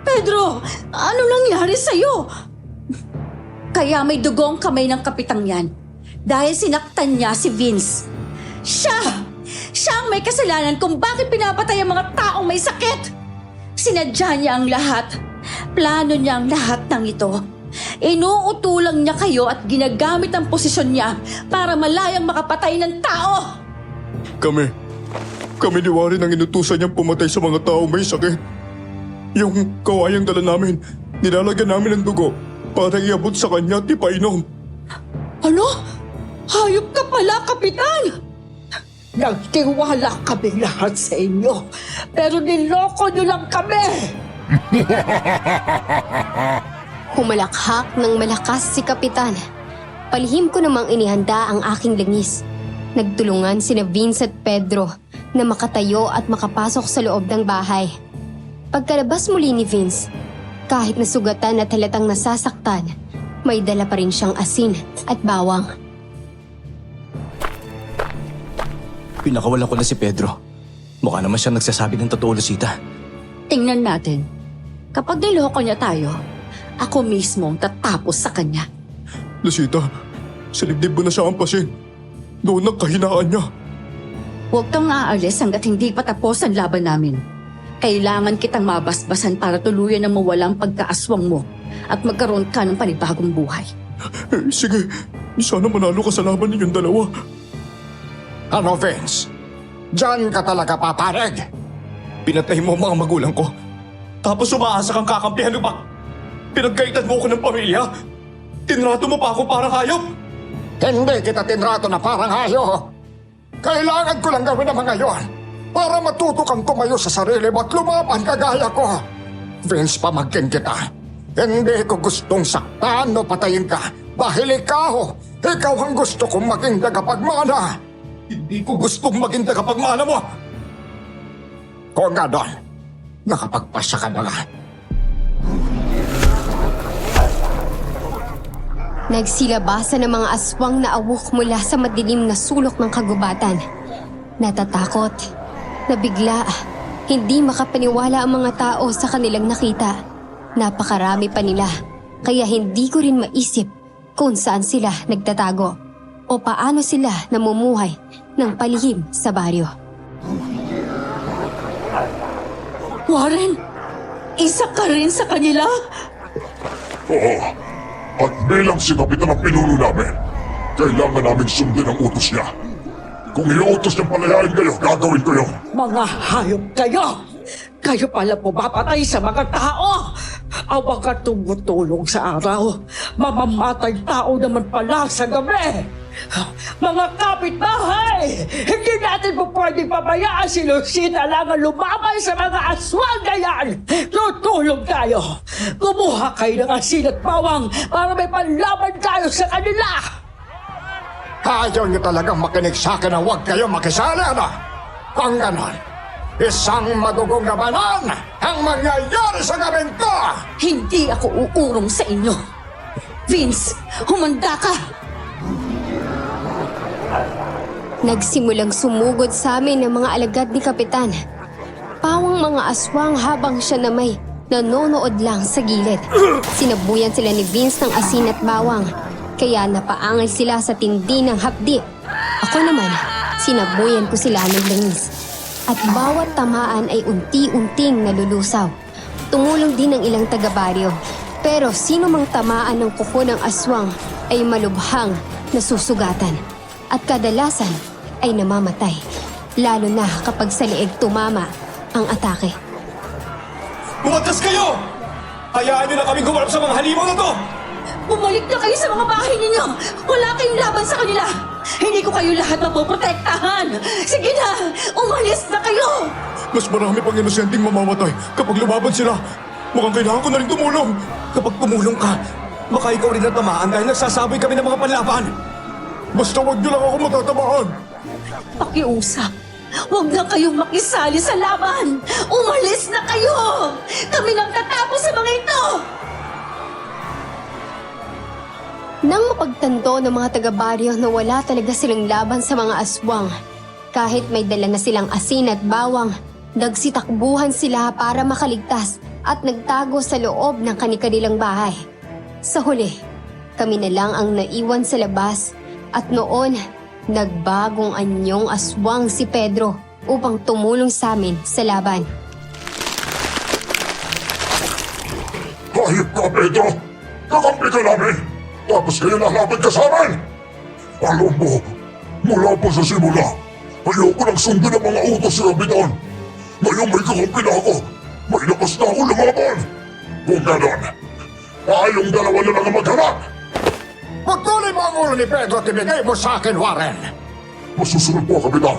Pedro, ano nangyari sa'yo? Kaya may dugo ang kamay ng kapitang yan. Dahil sinaktan niya si Vince. Siya ang may kasalanan kung bakit pinapatay ang mga taong may sakit. Sinadya niya ang lahat. Plano niya ang lahat ng ito. Inuutulang niya kayo at ginagamit ang posisyon niya para malayang makapatay ng tao. Kami ni Warren ang inutusan niyang pumatay sa mga taong may sakit. Yung kawayang dala namin, nilalagyan namin ng dugo para iabot sa kanya at ipainom. Ano? Hayop ka pala, Kapitan! Nagtiwala kami lahat sa inyo, pero niloko niyo lang kami! Humalakhak ng malakas si Kapitan. Palihim ko namang inihanda ang aking langis. Nagtulungan sina Vince at Pedro na makatayo at makapasok sa loob ng bahay. Pagkalabas muli ni Vince, kahit nasugatan at halatang nasasaktan, may dala pa rin siyang asin at bawang. Pinakawalan ko na si Pedro. Mukha naman siyang nagsasabi ng totoo, Lucita. Tingnan natin. Kapag niloko niya tayo, ako mismo ang tatapos sa kanya. Lucita, sa dibdib mo na siya ampasin. Doon ang kahinaan niya. Huwag kang aalis hanggat hindi pa tapos ang laban namin. Kailangan kitang mabasbasan para tuluyan ang mawalang pagkaaswang mo at magkaroon ka ng panibagong buhay. Sige, sana manalo ka sa laban ninyong dalawa. Ano, Vince? Diyan ka talaga paparig? Pinatay mo ang mga magulang ko. Tapos umaasa kang kakampihan mo pa. Pinagkaitan mo ko ng pamilya. Tinrato mo pa ako parang hayop. Hindi kita tinrato na parang hayo. Kailangan ko lang gawin ang mga yon para matuto kang tumayo sa sarili mo at lumaban kagaya ko. Vince, pamagkin kita. Hindi ko gustong saktan o patayin ka dahil ikaw ang gusto kong maging tagapagmana. Hindi ko gustong maging tagapagmana mo. Kung nga doon, nakapagpasya ka na nga. Nagsilabasan ng mga aswang na awok mula sa madilim na sulok ng kagubatan. Natatakot, nabigla, hindi makapaniwala ang mga tao sa kanilang nakita. Napakarami pa nila, kaya hindi ko rin maisip kung saan sila nagtatago o paano sila namumuhay ng palihim sa baryo. Warren, isa ka rin sa kanila? Oo. At bilang si Kapitan ang pinuno namin, kailangan namin sundin ang utos niya. Kung iuutos niyang palayain kayo, gagawin ko yun. Mga hayop kayo! Kayo pala pumapatay sa mga tao! Ang mga tumutulong sa araw, mamamatay tao naman pala sa gabi! Mga kapitbahay! Hindi natin po pwedeng pabayaan si Lucita lang ang lumabay sa mga aswang na yan! Tutulong tayo! Kumuha kayo ng asin at bawang para may panlaban tayo sa kanila! Ayaw niyo talagang makinig sa akin na huwag kayo makisali, ano? Kung ganon, isang madugong labanan ang mangyayari sa gabing to! Hindi ako uurong sa inyo! Vince, humanda ka! Nagsimulang sumugod sa amin ng mga alagad ni Kapitan. Pawang mga aswang habang siya na may nanonood lang sa gilid. Sinabuyan sila ni Vince ng asin at bawang, kaya napaangal sila sa tindi ng hapdi. Ako naman, sinabuyan ko sila ng langis. At bawat tamaan ay unti-unting nalulusaw. Tumulong din ang ilang taga-baryo. Pero sino mang tamaan ng kuko ng aswang ay malubhang nasusugatan. At kadalasan ay namamatay, lalo na kapag sa leeg tumama ang atake. Bumatas kayo! Hayaan niyo na kami gumarap sa mga halimaw na to! Bumalik na kayo sa mga bahay ninyo! Wala kayong laban sa kanila! Hindi ko kayo lahat mapoprotektahan! Sige na! Umalis na kayo! Mas marami pang inosenteng mamamatay kapag lumaban sila. Mukhang kailangan ko na rin tumulong. Kapag tumulong ka, baka ikaw rin natamaan dahil nagsasabay kami ng mga panlaban. Basta huwag niyo lang ako matatamaan! Pakiusap! Huwag na kayong makisali sa laban! Umalis na kayo! Kami ko ng mga taga-baryo na wala talaga silang laban sa mga aswang. Kahit may dala na silang asin at bawang, nagsitakbuhan sila para makaligtas at nagtago sa loob ng kani-kanilang bahay. Sa huli, kami na lang ang naiwan sa labas at noon, nagbagong anyong aswang si Pedro upang tumulong sa amin sa laban. Kahit ka, Pedro! Kakampi ka namin! Tapos kayo lalaban ka sa amin! Alam mo, mula pa sa simula, ayoko nang sundin ang mga utos ni Kapitan. Ngayon may kakampi na ako. May lakas na ako lumaban. Kung ganon, tayong dalawa na lang ang magharap. Pagtuloy mo ang ulo ni Pedro at ibigay mo sa akin, Warren. Masusunod po, Kapitan.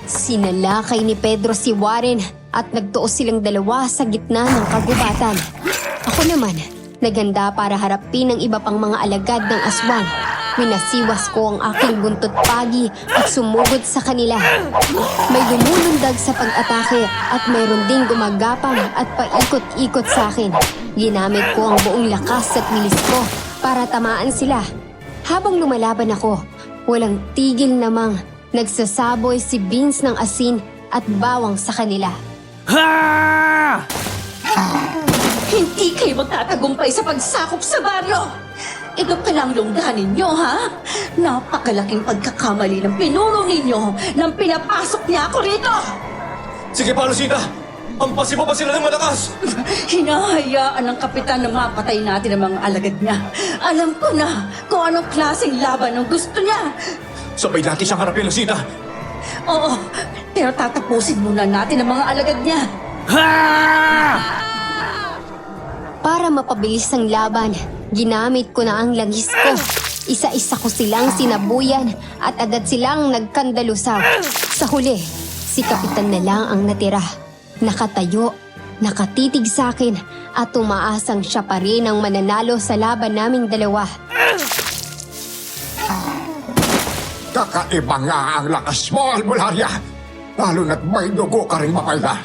Sinalakay ni Pedro si Warren at nagtuos silang dalawa sa gitna ng kagubatan. Ako naman, naghanda para harapin ang iba pang mga alagad ng aswang. Minasiwas ko ang aking buntot pagi at sumugod sa kanila. May lumulundag sa pag-atake at mayroon ding gumagapang at paikot-ikot sa akin. Ginamit ko ang buong lakas at bilis ko para tamaan sila. Habang lumalaban ako, walang tigil namang nagsasaboy si Vince ng asin at bawang sa kanila. Hindi kayo magtatagumpay sa pagsakop sa baryo! Ito palang lungga ninyo, ha? Napakalaking pagkakamali ng pinuno ninyo nang pinapasok niya ako rito! Sige pa, Lucita! Hampasin mo pa sila ng malakas! Hinahayaan ng kapitan na mapatay natin ang mga alagad niya. Alam ko na kung anong klaseng laban ang gusto niya. Sabay natin siyang harapin, Lucita! Oo, pero tatapusin muna natin ang mga alagad niya. Para mapabilis ang laban, ginamit ko na ang langis ko. Isa-isa ko silang sinabuyan at agad silang nagkandalusaw. Sa huli, si Kapitan na lang ang natira. Nakatayo, nakatitig sa akin at umaasang siya pa rin ang mananalo sa laban naming dalawa. Kakaiba nga ang lakas mo, Albularia. Lalo na't may dugo ka rin mapailan.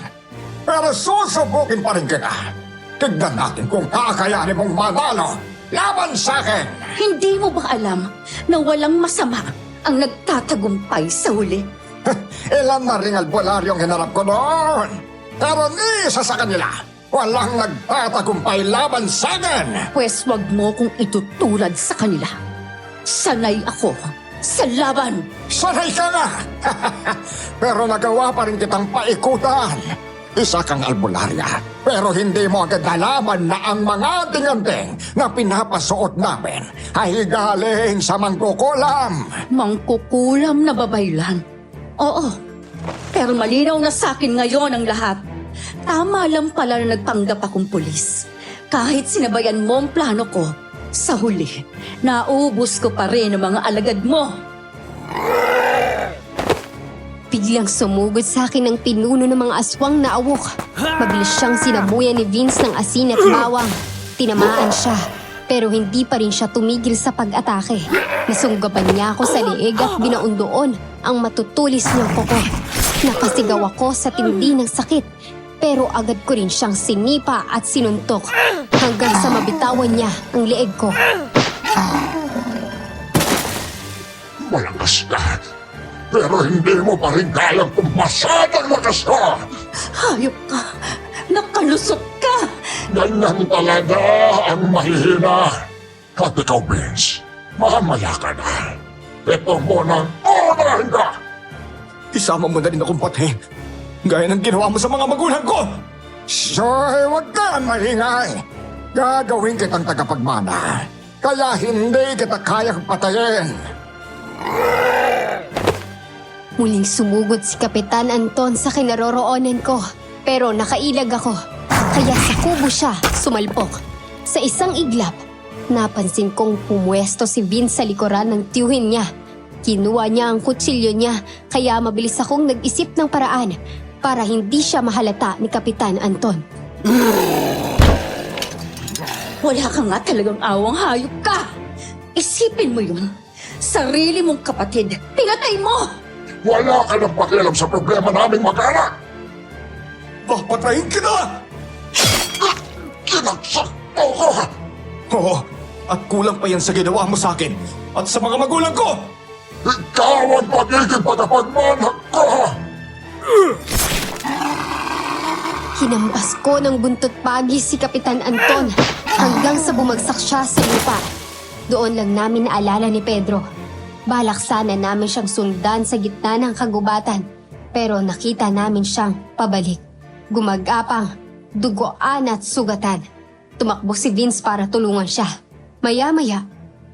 Pero susubukin pa rin kita. Tignan natin kung kakayanin mong manalo. Laban sa akin! Hindi mo ba alam na walang masama ang nagtatagumpay sa huli? Ilan na ring albularyong hinarap ko noon. Pero ni isa sa kanila, walang nagtatagumpay laban sa akin. Pwes wag mo kong itutulad sa kanila. Sanay ako sa laban. Sanay ka nga! Pero nagawa pa rin kitang paikutan. Isa kang albularya, pero hindi mo agad nalaman na ang mga tinganting na pinapasuot namin ay galing sa mangkukulam. Mangkukulam na babaylan. Oo, pero malinaw na sa akin ngayon ang lahat. Tama lang pala na nagpanggap akong pulis. Kahit sinabayan mo ang plano ko, sa huli, naubos ko pa rin ang mga alagad mo. Biglang sumugod sa akin ang pinuno ng mga aswang na awok. Mabilis siyang sinabuyan ni Vince ng asin at bawang. Tinamaan siya, pero hindi pa rin siya tumigil sa pag-atake. Nasunggaban niya ako sa leeg at binaon doon ang matutulis niyang kuko. Napasigaw ako sa tindi ng sakit, pero agad ko rin siyang sinipa at sinuntok hanggang sa mabitawan niya ang leeg ko. Malakas ka. Pero hindi mo pa rin kayang pumasad ang lakas ka! Hayop ka! Nakalusot ka! Ganyan talaga ang mahihina. At ikaw, Vince, mamaya ka na. Ito mo nang unahin ka! Isama mo na rin akong patayin. Gaya ng ginawa mo sa mga magulang ko! Soy, huwag ka maingay. Gagawin kitang tagapagmana. Kaya hindi kita kayang patayin. Muling sumugod si Kapitan Anton sa kinaroroonan ko, pero nakailag ako. Kaya sa kubo siya sumalpok. Sa isang iglap, napansin kong pumuesto si Vince sa likuran ng tiyuhin niya. Kinuha niya ang kutsilyo niya, kaya mabilis akong nag-isip ng paraan para hindi siya mahalata ni Kapitan Anton. Wala ka nga talagang awang hayop ka! Isipin mo yun. Sarili mong kapatid, pinatay mo! Wala ka nang pakialam sa problema naming mag-anak! Papatayin kita! Kinagsakto ko! Oo, At kulang pa yan sa ginawa mo sa akin at sa mga magulang ko! Ikaw ang pagiging tagapagmanhak ko! Hinampas ko ng buntot pagi si Kapitan Anton hanggang sa bumagsak siya sa lupa. Doon lang namin naalala ni Pedro. Balak sana namin siyang sundan sa gitna ng kagubatan, pero nakita namin siyang pabalik. Gumagapang, dugoan at sugatan. Tumakbo si Vince para tulungan siya. Maya-maya,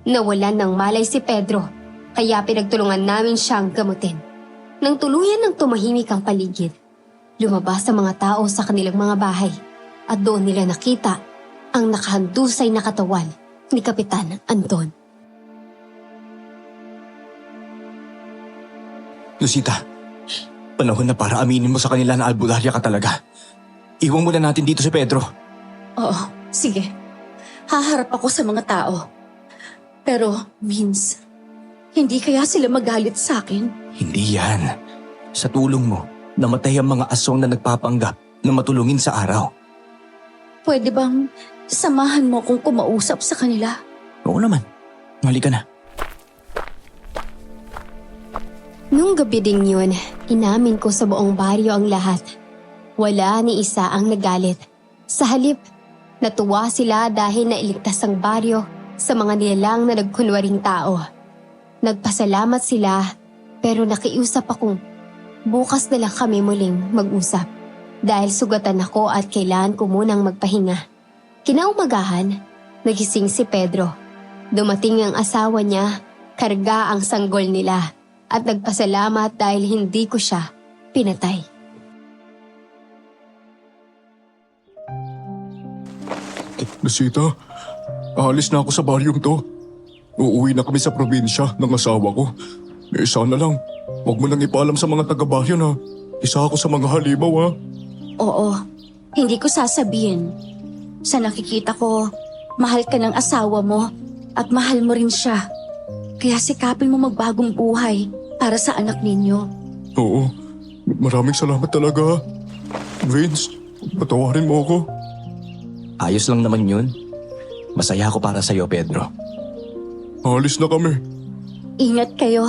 nawalan ng malay si Pedro, kaya pinagtulungan namin siyang gamutin. Nang tuluyan ng tumahimik ang paligid, lumabas ang mga tao sa kanilang mga bahay at doon nila nakita ang nakahandusay na katawan ni Kapitan Anton. Lucita, panahon na para aminin mo sa kanila na albularya ka talaga. Iwan muna natin dito si Pedro. Oo, sige. Haharap ako sa mga tao. Pero, Vince, hindi kaya sila magalit sa akin? Hindi yan. Sa tulong mo, namatay ang mga aswang na nagpapanggap na matulungin sa araw. Pwede bang samahan mo kung kumausap sa kanila? Oo naman. Halika na. Nung gabi ding yun, inamin ko sa buong baryo ang lahat. Wala ni isa ang nagalit. Sa halip, natuwa sila dahil nailigtas ang baryo sa mga nilalang na nagkunwaring tao. Nagpasalamat sila pero nakiusap akong bukas na lang kami muling mag-usap dahil sugatan ako at kailangan ko munang magpahinga. Kinaumagahan, nagising si Pedro. Dumating ang asawa niya, karga ang sanggol nila at nagpasalamat dahil hindi ko siya pinatay. Lucita, aalis na ako sa baryong to. Uuwi na kami sa probinsya ng asawa ko. Sana lang, huwag mo nang ipaalam sa mga taga-bayan ha. Isa ako sa mga halimaw ha. Oo, hindi ko sasabihin. Sa nakikita ko, mahal ka ng asawa mo at mahal mo rin siya. Kaya sikapin mo magbagong buhay para sa anak ninyo. Oo, maraming salamat talaga. Vince, patawarin mo ako. Ayos lang naman yun. Masaya ako para sa'yo, Pedro. Alis na kami. Ingat kayo.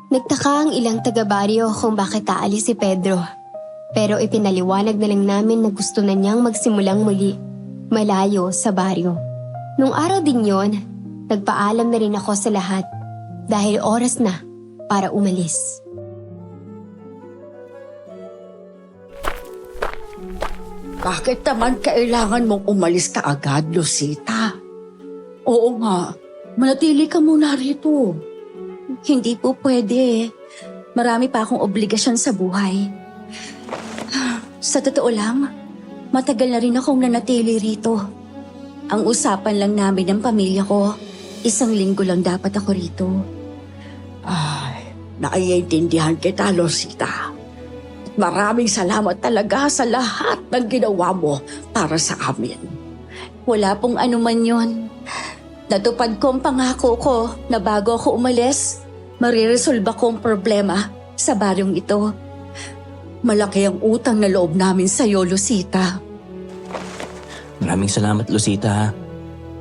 Nagtaka ang ilang taga-baryo kung bakit aalis si Pedro. Pero ipinaliwanag na lang namin na gusto na niyang magsimulang muli, malayo sa baryo. Nung araw din yon, nagpaalam na rin ako sa lahat dahil oras na para umalis. Bakit naman kailangan mong umalis ka agad, Lucita? Oo nga, manatili ka muna rito. Hindi po pwede. Marami pa akong obligasyon sa buhay. Sa totoo lang, matagal na rin akong nanatili rito. Ang usapan lang namin ng pamilya ko, 1 linggo lang dapat ako rito. Ay, naiintindihan kita, Lucita. Maraming salamat talaga sa lahat ng ginawa mo para sa amin. Wala pong anuman yun. Natupad ko ang pangako ko na bago ako umalis, mariresolba ko ang problema sa baryong ito. Malaki ang utang na loob namin sa iyo, Lucita. Maraming salamat, Lucita ha.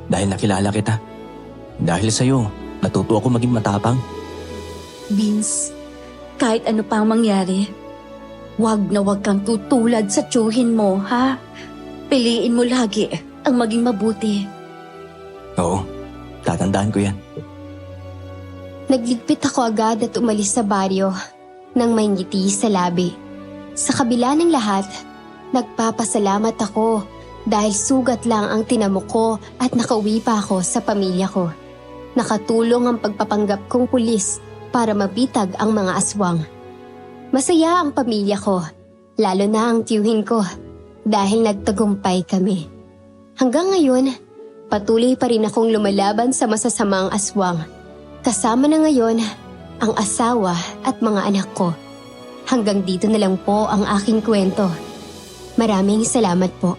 Dahil nakilala kita. Dahil sa'yo, natuto ako maging matapang. Vince, kahit ano pang mangyari, wag na wag kang tutulad sa tiyuhin mo, ha? Piliin mo lagi ang maging mabuti. Oo, tatandaan ko yan. Nagligpit ako agad at umalis sa baryo nang may ngiti sa labi. Sa kabila ng lahat, nagpapasalamat ako dahil sugat lang ang tinamo ko at nakauwi pa ako sa pamilya ko. Nakatulong ang pagpapanggap kong pulis para mabitag ang mga aswang. Masaya ang pamilya ko, lalo na ang tiyuhin ko, dahil nagtagumpay kami. Hanggang ngayon, patuloy pa rin akong lumalaban sa masasamang aswang. Kasama na ngayon ang asawa at mga anak ko. Hanggang dito na lang po ang aking kwento. Maraming salamat po.